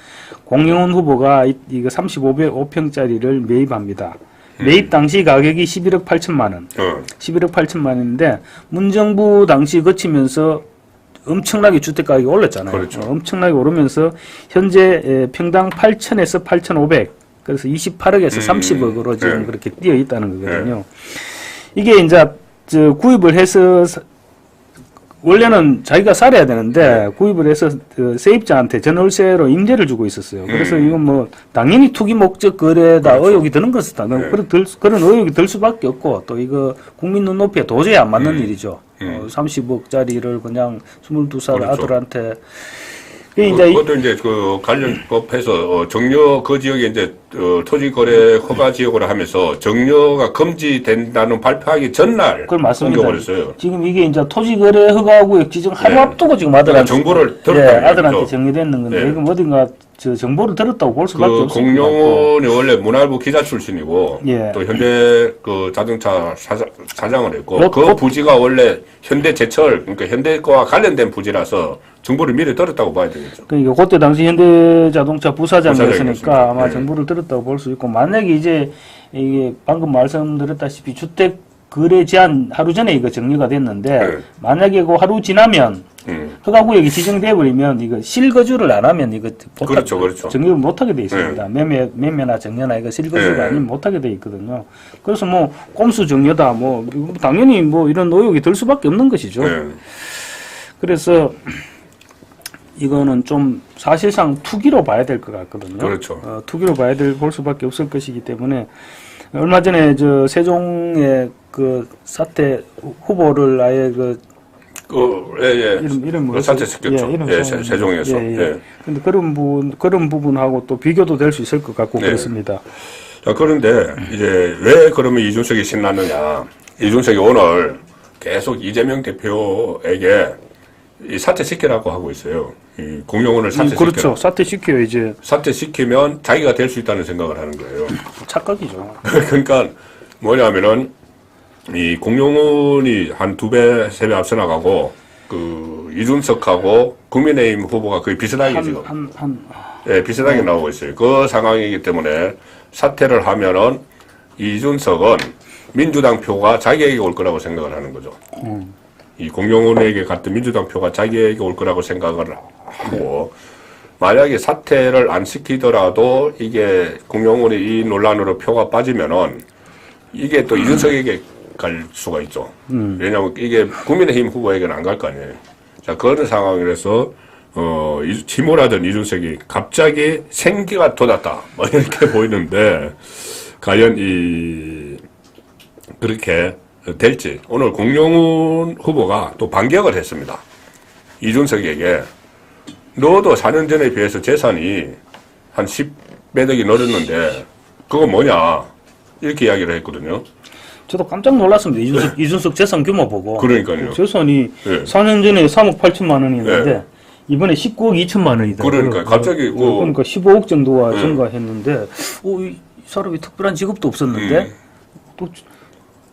공영훈 후보가 이거 35평짜리를 매입합니다. 매입 당시 가격이 11억 8천만 원. 11억 8천만 원인데 문정부 당시 거치면서 엄청나게 주택 가격이 올랐잖아요. 그렇죠. 엄청나게 오르면서 현재 평당 8천에서 8,500, 그래서 28억에서 30억으로 지금 그렇게 뛰어 있다는 거거든요. 이게 이제 구입을 해서 원래는 자기가 살아야 되는데 구입을 해서 세입자한테 전월세로 임대를 주고 있었어요. 그래서 이건 뭐 당연히 투기 목적 거래다 의혹이 드는 것이다. 그런 의혹이 들 수밖에 없고, 또 이거 국민 눈높이에 도저히 안 맞는 일이죠. 30억짜리를 그냥 22살 아들한테. 그것도 이제 그 관련법에서 정려 그 지역에 이제 토지 거래 허가 지역으로 하면서 정려가 금지된다는 발표하기 전날 그걸 맞습니다. 옮겨버렸어요. 지금 이게 이제 토지 거래 허가구역 지정 하루 앞두고 지금 아들한테 정보를 들었다. 아들한테 정리됐는 건데 이건 어딘가 정보를 들었다고 볼 수밖에 없습니다. 공룡훈이 원래 문화부 기자 출신이고 또 현대 그 자동차 사장을 했고 그 부지가 원래 현대제철 그러니까 현대과와 관련된 부지라서 정보를 미리 들었다고 봐야 되겠죠. 그러니까 그때 당시 현대자동차 부사장이었으니까 부사장이었습니다. 아마 네. 정보를 들었다고 볼 수 있고, 만약에 이제 이게 방금 말씀드렸다시피 주택 거래 제한 하루 전에 이거 정리가 됐는데 네. 만약에 그 하루 지나면 허가구역이 지정돼 버리면 이거 실거주를 안 하면 이거 그렇죠, 그렇죠. 정리를 못하게 돼 있습니다. 매매나 정려나 이거 실거주가 네. 아니면 못하게 돼 있거든요. 그래서 뭐 꼼수 정려다 뭐 당연히 뭐 이런 의혹이 들 수밖에 없는 것이죠. 네. 그래서 이거는 좀 사실상 투기로 봐야 될 것 같거든요. 그렇죠. 투기로 볼 수밖에 없을 것이기 때문에 얼마 전에 저 세종의 그 사퇴 후보를 아예 예. 이름 뭐였어요? 사퇴시켰죠. 이름 예, 좀- 세종에서. 예. 근데 그런 부분하고 또 비교도 될 수 있을 것 같고 네. 그렇습니다. 자, 그런데 이제 왜 그러면 이준석이 신났느냐. 이준석이 오늘 계속 이재명 대표에게 이 사퇴시키라고 하고 있어요. 이 공용원을 사퇴시켜. 그렇죠. 사퇴시켜요 이제. 사퇴시키면 자기가 될 수 있다는 생각을 하는 거예요. 착각이죠. 그러니까 뭐냐면은 이 공용원이 한 2배, 3배 앞서 나가고 그 이준석하고 국민의힘 후보가 거의 비슷하게 지금 예, 비슷하게 나오고 있어요. 그 상황이기 때문에 사퇴를 하면은 이준석은 민주당 표가 자기에게 올 거라고 생각을 하는 거죠. 이 공용원에게 갔던 민주당 표가 자기에게 올 거라고 생각을 하고 만약에 사퇴를 안 시키더라도 이게 공용원이 이 논란으로 표가 빠지면은 이게 또 이준석에게 갈 수가 있죠. 왜냐하면 이게 국민의힘 후보에게는 안 갈 거 아니에요. 자, 그런 상황이라서 침몰하던 이준석이 갑자기 생기가 돋았다. 뭐 이렇게 보이는데 과연 그렇게 될지 오늘 공용훈 후보가 또 반격을 했습니다. 이준석에게 너도 4년 전에 비해서 재산이 한 10배덕이 늘었는데 그거 뭐냐 이렇게 이야기를 했거든요. 저도 깜짝 놀랐습니다. 이준석 재산 규모 보고. 그러니까요. 재산이 네. 4년 전에 3억 8천만 원이었는데 네. 이번에 19억 2천만 원이더라고요. 그러니까 갑자기 그러니까 15억 정도가 네. 증가했는데 이 사람이 특별한 직업도 없었는데 또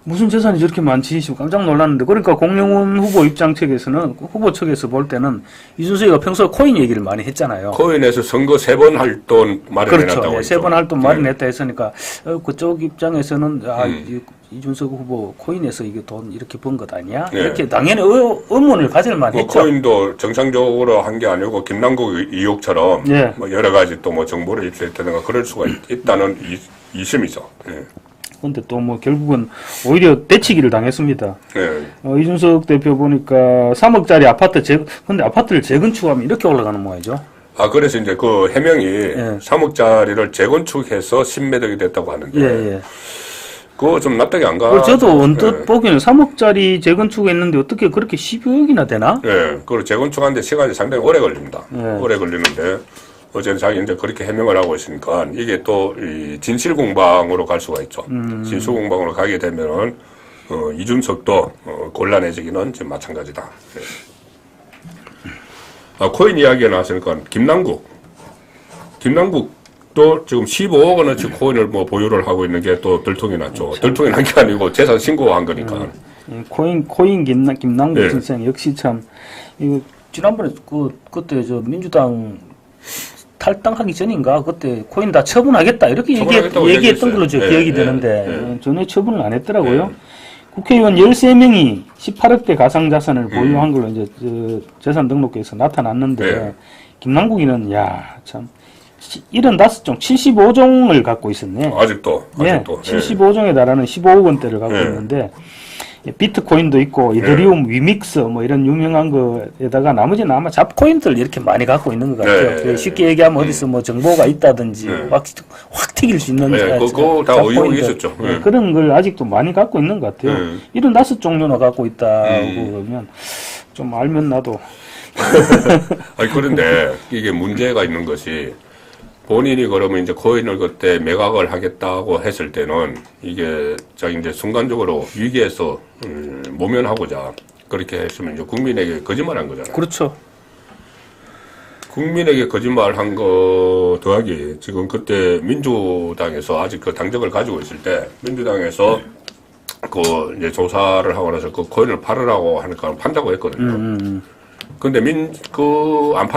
무슨 재산이 저렇게 많지 싶어 깜짝 놀랐는데 그러니까 공용훈 후보 입장 측에서는 후보 측에서 볼 때는 이준석이가 평소에 코인 얘기를 많이 했잖아요. 코인에서 선거 3번 할 돈 마련해놨다고 그렇죠. 했죠. 3번 할 돈 마련했다 했으니까 그쪽 입장에서는 이준석 후보 코인에서 이게 돈 이렇게 번 것 아니야? 네. 이렇게 당연히 의문을 가질 만했죠. 코인도 정상적으로 한 게 아니고 김남국 의혹처럼 예. 뭐 여러 가지 또 뭐 정보를 입수했다든가 그럴 수가 있다는 이심이죠. 예. 근데 또 뭐 결국은 오히려 대치기를 당했습니다. 예. 이준석 대표 보니까 3억짜리 아파트 근데 아파트를 재건축하면 이렇게 올라가는 모양이죠. 아, 그래서 이제 그 해명이 예. 3억짜리를 재건축해서 10매덕이 됐다고 하는데. 예. 그거 좀 납득이 안 가. 저도 언뜻 보기에는 3억짜리 재건축했는데 어떻게 그렇게 10억이나 되나? 예. 그걸 재건축하는데 시간이 상당히 오래 걸립니다. 예. 오래 걸리는데. 어제는 자기 이제 그렇게 해명을 하고 있으니까 이게 또 이 진실 공방으로 갈 수가 있죠. 진실 공방으로 가게 되면은 이준석도 곤란해지기는 지금 마찬가지다. 네. 아, 코인 이야기가 나왔으니까 김남국도 지금 15억 원어치 코인을 뭐 보유를 하고 있는 게 또 들통이 났죠. 들통이 난 게 아니고 재산 신고한 거니까. 코인 김남국 네. 선생 역시 참 이거 지난번에 그때 저 민주당 탈당하기 전인가 그때 코인 다 처분하겠다 이렇게 처분하겠다고 얘기했던 걸로 저 얘기했어요. 기억이 예, 되는데 전혀 처분을 안 했더라고요. 국회의원 13명이 18억대 가상자산을 보유한 걸로 이제 재산 등록에서 나타났는데 네. 김남국이는 참 75종 75종을 갖고 있었네. 아직도. 예, 75종에 달하는 15억 원대를 갖고 있는데 비트코인도 있고 이더리움, 위믹스 뭐 이런 유명한 거에다가 나머지는 아마 잡코인들 이렇게 많이 갖고 있는 것 같아요. 쉽게 얘기하면 어디서 뭐 정보가 있다든지 확 튀길 수 있는 그거 다 의혹이 있었죠. 그런 걸 아직도 많이 갖고 있는 것 같아요. 75종류나 갖고 있다고 그러면 좀 알면 나도. 아니, 그런데 이게 문제가 있는 것이 본인이 그러면 이제 코인을 그때 매각을 하겠다고 했을 때는 이게 자기 이제 순간적으로 위기에서 모면하고자 그렇게 했으면 이제 국민에게 거짓말한 거잖아요. 그렇죠. 국민에게 거짓말한 거 더하기 지금 그때 민주당에서 아직 그 당적을 가지고 있을 때 민주당에서 그 이제 조사를 하고 나서 그 코인을 팔으라고 하니까 판다고 했거든요. 근데 안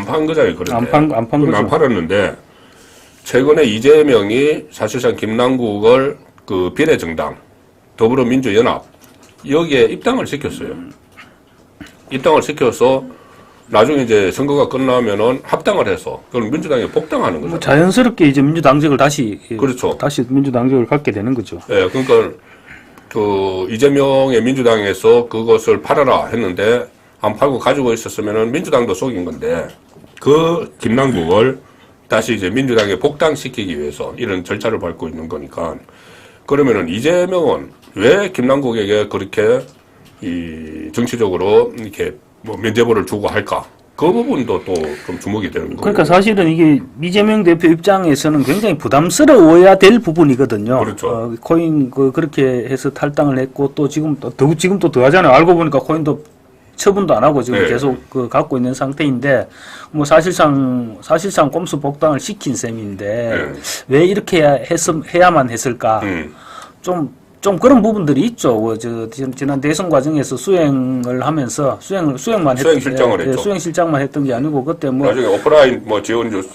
판 거잖아요. 그런데. 안 판 거죠. 안 팔았는데, 최근에 이재명이 사실상 김남국을 그 비례정당, 더불어민주연합, 여기에 입당을 시켰어요. 입당을 시켜서 나중에 이제 선거가 끝나면은 합당을 해서 그럼 민주당에 복당하는 거죠. 자연스럽게 이제 민주당직을 다시 그렇죠. 다시 민주당직을 갖게 되는 거죠. 예, 그러니까 그 이재명의 민주당에서 그것을 팔아라 했는데 안 팔고 가지고 있었으면은 민주당도 속인 건데 그 김남국을 다시 이제 민주당에 복당시키기 위해서 이런 절차를 밟고 있는 거니까 그러면은 이재명은 왜 김남국에게 그렇게 이 정치적으로 이렇게 뭐 면죄부를 주고 할까? 그 부분도 또 좀 주목이 되는 거예요. 그러니까 사실은 이게 이재명 대표 입장에서는 굉장히 부담스러워야 될 부분이거든요. 그렇죠. 코인 그렇게 해서 탈당을 했고 또 지금 또 더하잖아요. 알고 보니까 코인도 처분도 안 하고 지금 네. 계속 갖고 있는 상태인데 뭐 사실상 꼼수 복당을 시킨 셈인데 네. 왜 이렇게 해야만 했을까? 좀 그런 부분들이 있죠. 지난 대선 과정에서 수행을 하면서 수행 실장을 했죠. 수행 실장만 했던 게 아니고 그때 뭐 나중에 오프라인 뭐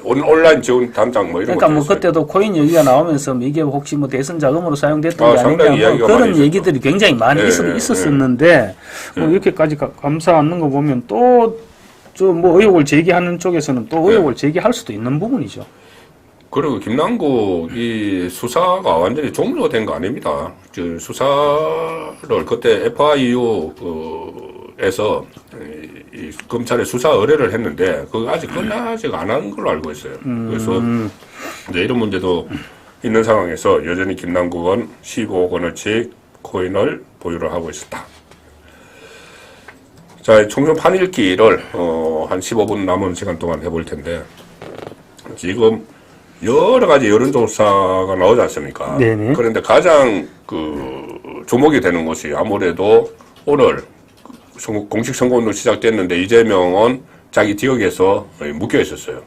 온라인 지원 담당 뭐 이런 그러니까 것도 뭐 있어요. 그때도 코인 얘기가 나오면서 이게 혹시 뭐 대선 자금으로 사용됐던 게 상당히 아니냐 뭐 이야기가 그런 많이 얘기들이 굉장히 많이 있었었는데 뭐 이렇게까지 감사 않는 거 보면 또 좀 뭐 의혹을 제기하는 쪽에서는 또 의혹을 제기할 수도 있는 부분이죠. 그리고 김남국 이 수사가 완전히 종료된 거 아닙니다. 수사를 그때 FIU에서 이 검찰에 수사 의뢰를 했는데 그거 아직 끝나지 않은 걸로 알고 있어요. 그래서 이제 이런 문제도 있는 상황에서 여전히 김남국은 15억 원어치 코인을 보유를 하고 있었다. 자, 총선 판읽기를 한 15분 남은 시간 동안 해볼 텐데 지금 여러 가지 여론조사가 나오지 않습니까? 네네. 그런데 가장 주목이 되는 것이 아무래도 오늘 공식 선거운동 시작됐는데 이재명은 자기 지역에서 묶여 있었어요.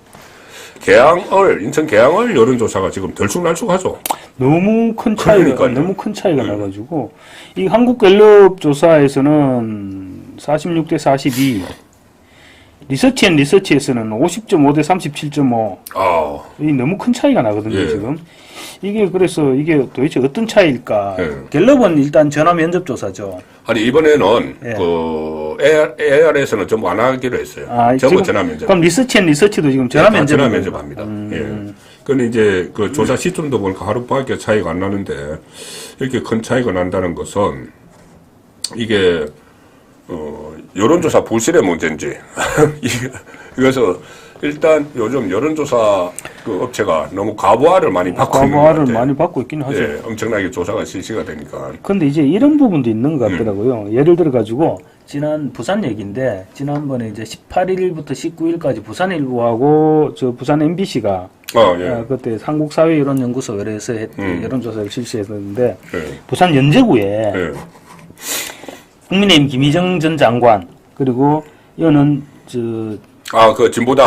인천 계양을 여론조사가 지금 들쑥날쑥하죠. 너무 큰 차이가 네. 나가지고 이 한국갤럽 조사에서는 46대 42. 리서치에서는 50.5 대 37.5. 이 너무 큰 차이가 나거든요, 예. 지금. 이게 그래서 이게 도대체 어떤 차이일까? 예. 갤럽은 일단 전화 면접 조사죠. 아니, 이번에는 예. AR에서는 전부 안 하기로 했어요. 전부 전화 면접. 그럼 리서치도 지금 전화 면접. 전화 면접합니다. 예. 근데 이제 그 조사 시점도 보니까 하루밖에 차이가 안 나는데 이렇게 큰 차이가 난다는 것은 이게 여론조사 부실의 문제인지 그래서 일단 요즘 여론조사 업체가 너무 과부하를 많이 받고 있는 것 같아요. 과부하를 많이 받고 있긴 하죠. 예, 엄청나게 조사가 실시가 되니까. 근데 이제 이런 부분도 있는 것 같더라고요. 예를 들어 가지고 지난 부산 얘기인데 지난번에 이제 18일부터 19일까지 부산 일보하고 부산 MBC가 그때 한국사회여론연구소 의뢰해서 여론조사를 실시했는데 부산 연제구에 국민의힘 김희정 전 장관 그리고 이거는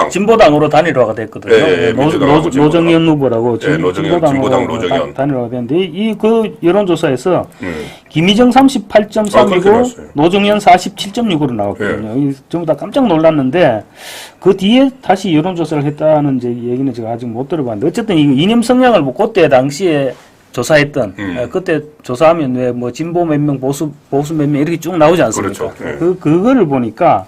진보당으로 단일화가 됐거든요. 노정현 후보라고 진보당으로 단일화가 됐는데 이 여론조사에서 김희정 38.3이고 노정현 47.6으로 나왔거든요. 전부 다 깜짝 놀랐는데 그 뒤에 다시 여론조사를 했다는 얘기는 제가 아직 못 들어봤는데 어쨌든 이 이념 성향을 뭐 그때 당시에 조사했던 그때 조사하면 왜 뭐 진보 몇 명 보수 몇 명 이렇게 쭉 나오지 않습니까? 그렇죠. 그거를 보니까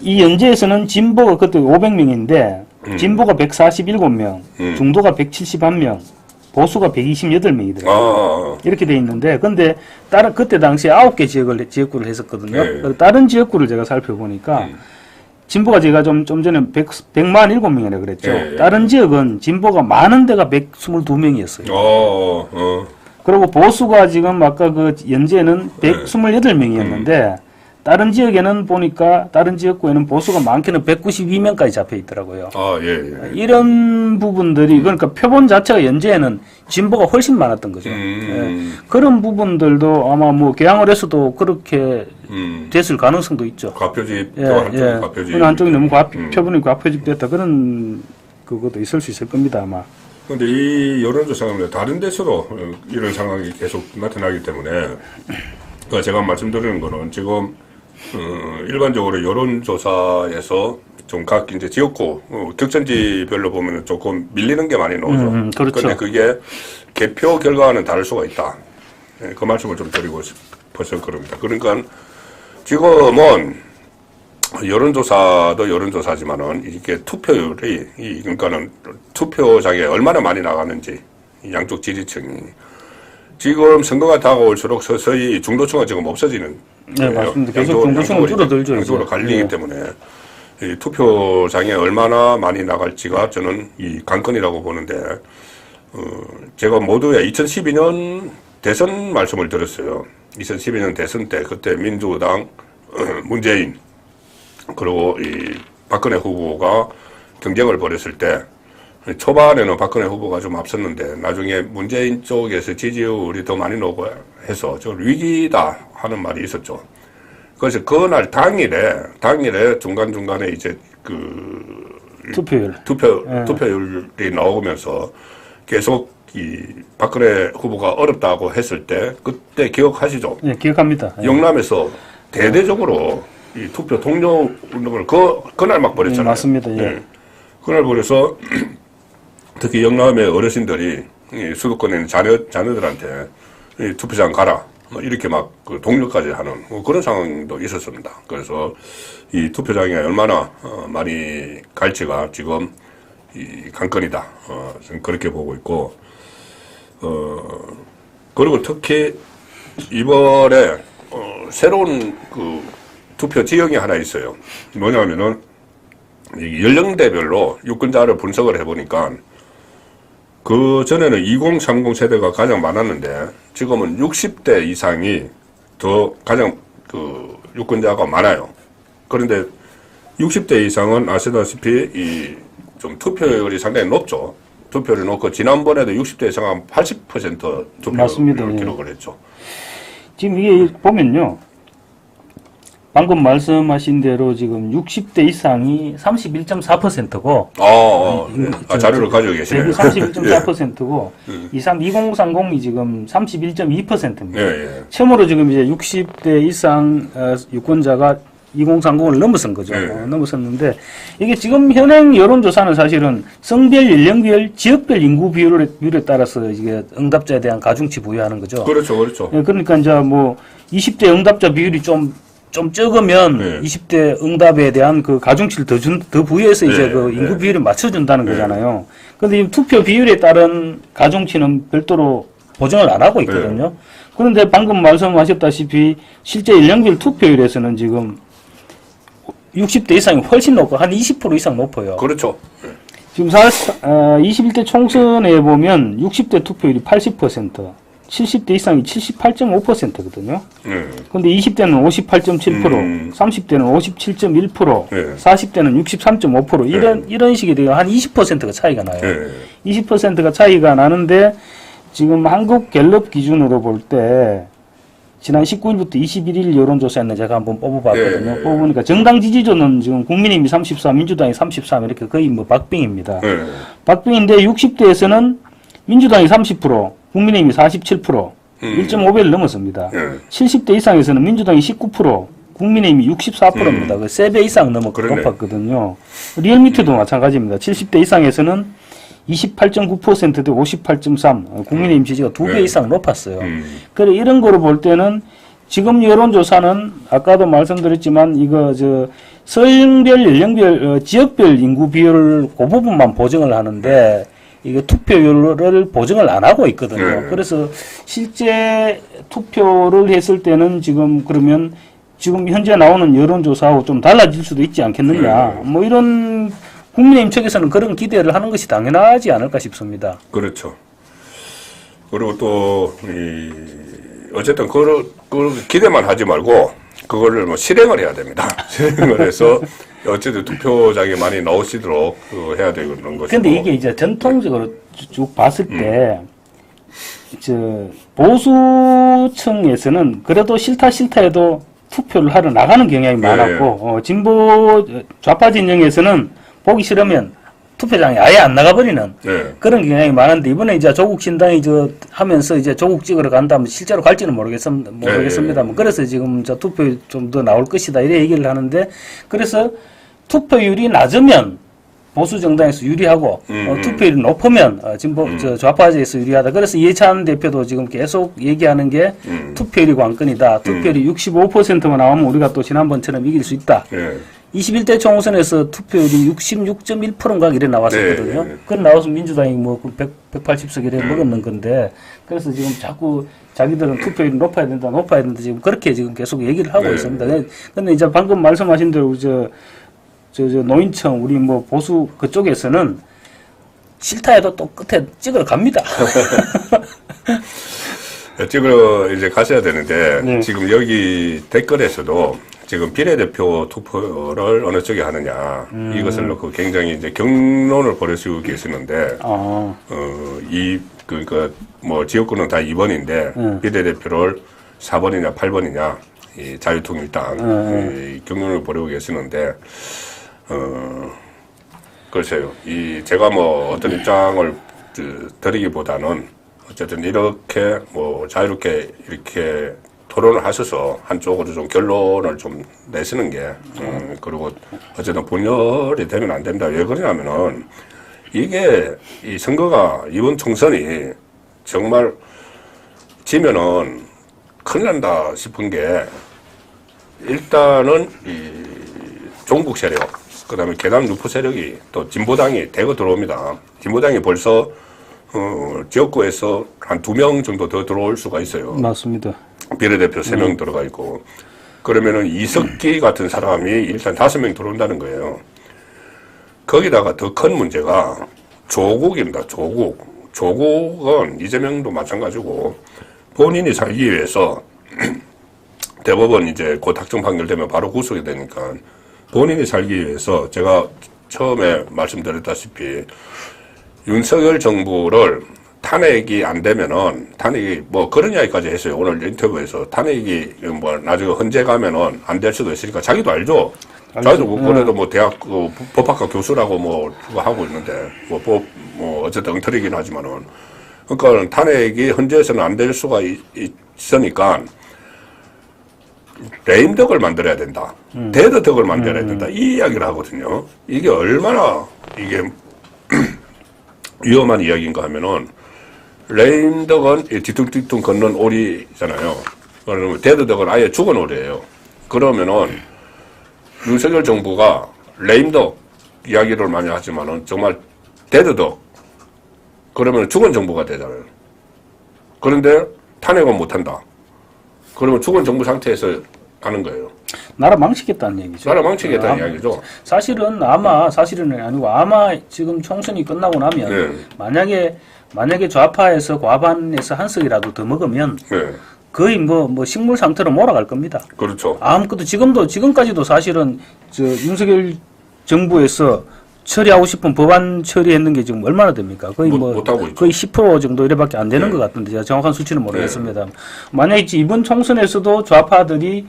이 연재에서는 진보가 그때 500명인데 진보가 147명, 중도가 171명, 보수가 128명이더라고요. 이렇게 돼 있는데 근데 그때 당시에 9개 지역구를 했었거든요. 다른 지역구를 제가 살펴보니까 진보가 제가 좀 전에 147명이라 그랬죠. 다른 지역은 진보가 많은 데가 122명이었어요. 그리고 보수가 지금 아까 그 연재는 128명이었는데 다른 지역에는 보니까 다른 지역구에는 보수가 많게는 192명까지 잡혀 있더라고요. 이런 부분들이 그러니까 표본 자체가 연재에는 진보가 훨씬 많았던 거죠. 그런 부분들도 아마 뭐 개항을해서도 그렇게 됐을 가능성도 있죠. 과표집 한쪽이 과표집. 한쪽이 너무 표본이 과표집됐다 그런 그것도 있을 수 있을 겁니다 아마. 그런데 이 여론조사는 다른 데서도 이런 상황이 계속 나타나기 때문에 제가 말씀드리는 거는 지금 일반적으로 여론조사에서 좀 각 이제 지역구 격전지별로 보면 조금 밀리는 게 많이 나오죠. 그렇죠. 근데 그게 개표 결과와는 다를 수가 있다. 예, 그 말씀을 좀 드리고 싶어서 그럽니다. 그러니까 지금은 여론조사도 여론조사지만은 이렇게 투표율이 그러니까는 투표장에 얼마나 많이 나가는지 양쪽 지지층이 지금 선거가 다가올수록 서서히 중도층은 지금 없어지는. 네, 맞습니다. 계속 중도층은 줄어들죠. 양쪽으로 갈리기 때문에 이 투표장에 얼마나 많이 나갈지가 저는 이 관건이라고 보는데, 제가 모두의 2012년 대선 말씀을 들었어요. 2012년 대선 때 그때 민주당 문재인 그리고 이 박근혜 후보가 경쟁을 벌였을 때 초반에는 박근혜 후보가 좀 앞섰는데 나중에 문재인 쪽에서 지지율이 더 많이 나오고 해서 저 위기다 하는 말이 있었죠. 그래서 그날 당일에 중간중간에 이제 투표율이 나오면서 계속 이 박근혜 후보가 어렵다고 했을 때 그때 기억하시죠? 네, 기억합니다. 영남에서 대대적으로 이 투표 동료 운동을 그날 막 벌였잖아요. 네, 맞습니다. 예. 네. 그날 벌여서 특히 영남의 어르신들이 이 수도권에 있는 자녀들한테 이 투표장 가라 뭐 이렇게 막 그 독려까지 하는 뭐 그런 상황도 있었습니다. 그래서 이 투표장에 얼마나 많이 갈지가 지금 이 관건이다. 저는 그렇게 보고 있고, 그리고 특히 이번에 새로운 그 투표 지형이 하나 있어요. 뭐냐면은 이 연령대별로 유권자를 분석을 해보니까 그 전에는 2030 세대가 가장 많았는데 지금은 60대 이상이 더 가장 그 유권자가 많아요. 그런데 60대 이상은 아시다시피 이 좀 투표율이 상당히 높죠. 투표율이 높고 지난번에도 60대 이상 한 80% 투표율을 기록을 했죠. 지금 이게 보면요. 방금 말씀하신 대로 지금 60대 이상이 31.4%고 자료를 가지고 계시네요. 31.4%고 2030이 지금 31.2%입니다. 예. 처음으로 지금 이제 60대 이상 유권자가 2030을 넘어선 거죠. 넘어섰는데 이게 지금 현행 여론조사는 사실은 성별, 연령별, 지역별 인구 비율에 따라서 이게 응답자에 대한 가중치 부여하는 거죠. 그렇죠. 예, 그러니까 이제 뭐 20대 응답자 비율이 좀 적으면 20대 응답에 대한 그 가중치를 더 부여해서 이제 그 인구 비율을 맞춰준다는 거잖아요. 근데 이 투표 비율에 따른 가중치는 별도로 보정을 안 하고 있거든요. 그런데 방금 말씀하셨다시피 실제 연령별 투표율에서는 지금 60대 이상이 훨씬 높고 한 20% 이상 높아요. 그렇죠. 지금 21대 총선에 보면 60대 투표율이 80%, 70대 이상이 78.5%거든요. 근데 20대는 58.7%, 30대는 57.1%, 40대는 63.5%, 이런 식이 돼요. 한 20%가 차이가 나요. 20%가 차이가 나는데 지금 한국 갤럽 기준으로 볼 때 지난 19일부터 21일 여론조사에는 제가 한번 뽑아봤거든요. 뽑으니까 정당 지지도는 지금 국민의힘이 34, 민주당이 33 이렇게 거의 뭐 박빙입니다. 박빙인데 60대에서는 민주당이 30%, 국민의힘이 47%, 1.5배를 넘었습니다. 70대 이상에서는 민주당이 19%, 국민의힘이 64%입니다. 그 3배 이상 높았거든요. 리얼미터도 마찬가지입니다. 70대 이상에서는 28.9% 대 58.3, 국민의힘 지지가 2배 이상 높았어요. 그래 이런 거로 볼 때는 지금 여론조사는 아까도 말씀드렸지만 이거 성별, 연령별, 지역별 인구 비율을 그 부분만 보정을 하는데 이게 투표율을 보정을 안 하고 있거든요. 그래서 실제 투표를 했을 때는 지금 그러면 지금 현재 나오는 여론조사하고 좀 달라질 수도 있지 않겠느냐. 뭐 이런 국민의힘 측에서는 그런 기대를 하는 것이 당연하지 않을까 싶습니다. 그렇죠. 그리고 또 어쨌든 그 기대만 하지 말고 그거를 뭐 실행을 해야 됩니다. 실행을 해서 어쨌든 투표장에 많이 나오시도록 해야 되는 것이고. 근데 이게 이제 전통적으로 쭉 봤을 때 보수층에서는 그래도 싫다 해도 투표를 하러 나가는 경향이 많았고 진보 좌파 진영에서는 보기 싫으면 투표장에 아예 안 나가버리는 네. 그런 경향이 많은데 이번에 이제 조국 신당이 하면서 이제 조국 찍으러 간다면 실제로 갈지는 모르겠습니다만 그래서 지금 저 투표 좀 더 나올 것이다 이래 얘기를 하는데 그래서 투표율이 낮으면 보수 정당에서 유리하고 투표율이 높으면 진보 좌파제에서 유리하다. 그래서 이해찬 대표도 지금 계속 얘기하는 게 투표율이 관건이다. 투표율이 65%만 나오면 우리가 또 지난번처럼 이길 수 있다. 21대 총선에서 투표율이 66.1%인가 이래 나왔었거든요. 그래 나와서 민주당이 뭐 180석 이래 먹었는 건데 그래서 지금 자꾸 자기들은 투표율이 높아야 된다 지금 그렇게 지금 계속 얘기를 하고 있습니다. 근데 이제 방금 말씀하신 대로 저 노인청 우리 뭐 보수 그쪽에서는 싫다 해도 또 끝에 찍으러 갑니다. 찍으러 이제 가셔야 되는데 지금 여기 댓글에서도 지금 비례대표 투표를 어느 쪽에 하느냐 이것을 놓고 굉장히 이제 경론을 벌이시고 계시는데 그러니까 뭐 지역구는 다 2번인데 비례대표를 4번이냐 8번이냐 이 자유통일당 이 경론을 벌이고 계시는데 글쎄요. 제가 뭐 어떤 입장을 드리기보다는 어쨌든 이렇게 뭐 자유롭게 이렇게 토론을 하셔서 한쪽으로 좀 결론을 좀 내시는 게, 그리고 어쨌든 분열이 되면 안 된다. 왜 그러냐면은 이게 이 선거가 이번 총선이 정말 지면은 큰일 난다 싶은 게 일단은 이 종북 세력, 그 다음에 개당 유포 세력이 또 진보당이 대거 들어옵니다. 진보당이 벌써 지역구에서 한 2명 정도 더 들어올 수가 있어요. 맞습니다. 비례대표 3명 들어가 있고 그러면은 이석기 같은 사람이 일단 5명 들어온다는 거예요. 거기다가 더 큰 문제가 조국입니다. 조국은 이재명도 마찬가지고 본인이 살기 위해서 대법원 이제 곧 확정 판결되면 바로 구속이 되니까 본인이 살기 위해서 제가 처음에 말씀드렸다시피 윤석열 정부를 탄핵이 안 되면은 탄핵이 뭐 그런 이야기까지 했어요. 오늘 인터뷰에서 탄핵이 뭐 나중에 헌재 가면은 안 될 수도 있으니까 자기도 알죠. 자기도 뭐 그래도 뭐 대학 법학과 교수라고 뭐 그거 하고 있는데 뭐 어쨌든 엉터리긴 하지만은 그러니까 탄핵이 헌재에서는 안 될 수가 있으니까 레임덕을 만들어야 된다. 데드덕을 만들어야 된다. 이 이야기를 하거든요. 이게 얼마나 이게 위험한 이야기인가 하면은 레임덕은 뒤뚱뒤뚱 걷는 오리잖아요. 그러면 데드덕은 아예 죽은 오리예요. 그러면은 윤석열 정부가 레임덕 이야기를 많이 하지만은 정말 데드덕 그러면 죽은 정부가 되잖아요. 그런데 탄핵은 못한다. 그러면 죽은 정부 상태에서 하는 거예요. 나라 망치겠다는 얘기죠. 나라 망치겠다는 이야기죠. 사실은 아니고 아마 지금 총선이 끝나고 나면 만약에 좌파에서 과반에서 한 석이라도 더 먹으면 거의 뭐 식물 상태로 몰아갈 겁니다. 그렇죠. 아무것도 지금까지도 사실은 윤석열 정부에서 처리하고 싶은 법안 처리했는 게 지금 얼마나 됩니까? 거의 못하고 있죠. 거의 10% 정도 이래밖에 안 되는 것 같은데 제가 정확한 수치는 모르겠습니다. 만약에 이번 총선에서도 좌파들이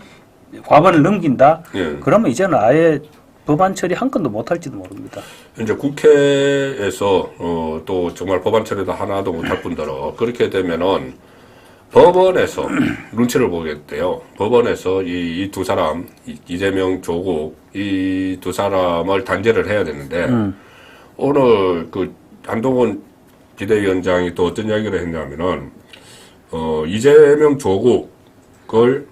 과반을 넘긴다. 그러면 이제는 아예 법안 처리 한 건도 못할지도 모릅니다. 이제 국회에서 또 정말 법안 처리도 하나도 못할 뿐더러 그렇게 되면은 법원에서 눈치를 보겠대요. 법원에서 이 두 사람 이재명, 조국 이 두 사람을 단죄를 해야 되는데 오늘 그 한동훈 비대위원장이 또 어떤 이야기를 했냐면은 이재명, 조국을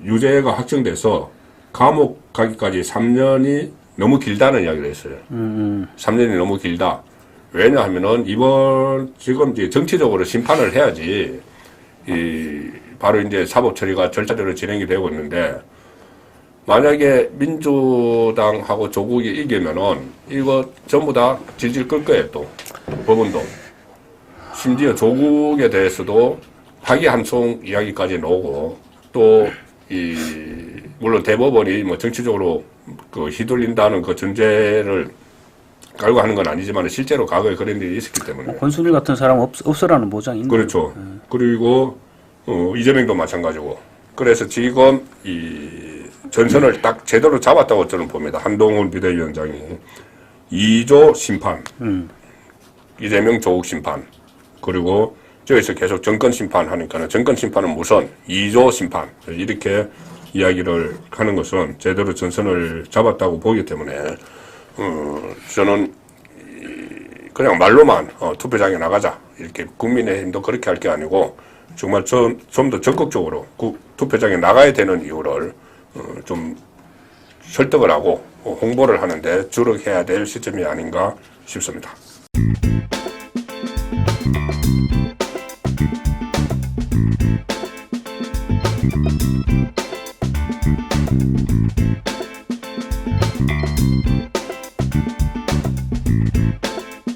유죄가 확정돼서 감옥 가기까지 3년이 너무 길다는 이야기를 했어요. 3년이 너무 길다. 왜냐하면은 지금 이제 정치적으로 심판을 해야지 바로 이제 사법 처리가 절차대로 진행이 되고 있는데 만약에 민주당하고 조국이 이기면은 이거 전부 다 질질 끌 거예요. 또 법원도 심지어 조국에 대해서도 파기환송 이야기까지 나오고 또 물론 대법원이 뭐 정치적으로 그 휘둘린다는 그 전제를 깔고 하는 건 아니지만 실제로 과거에 그런 일이 있었기 때문에 권순일 같은 사람 없으라는 보장이 있는 그렇죠. 그리고 이재명도 마찬가지고 그래서 지금 전선을 딱 제대로 잡았다고 저는 봅니다. 한동훈 비대위원장이 2조 심판, 음. 이재명 조국 심판, 그리고 저기서 계속 정권 심판 하니까는 정권 심판은 무슨 2조 심판 이렇게 이야기를 하는 것은 제대로 전선을 잡았다고 보기 때문에 저는 그냥 말로만 투표장에 나가자 이렇게 국민의힘도 그렇게 할 게 아니고 정말 좀 더 적극적으로 투표장에 나가야 되는 이유를 좀 설득을 하고 홍보를 하는데 주력해야 될 시점이 아닌가 싶습니다.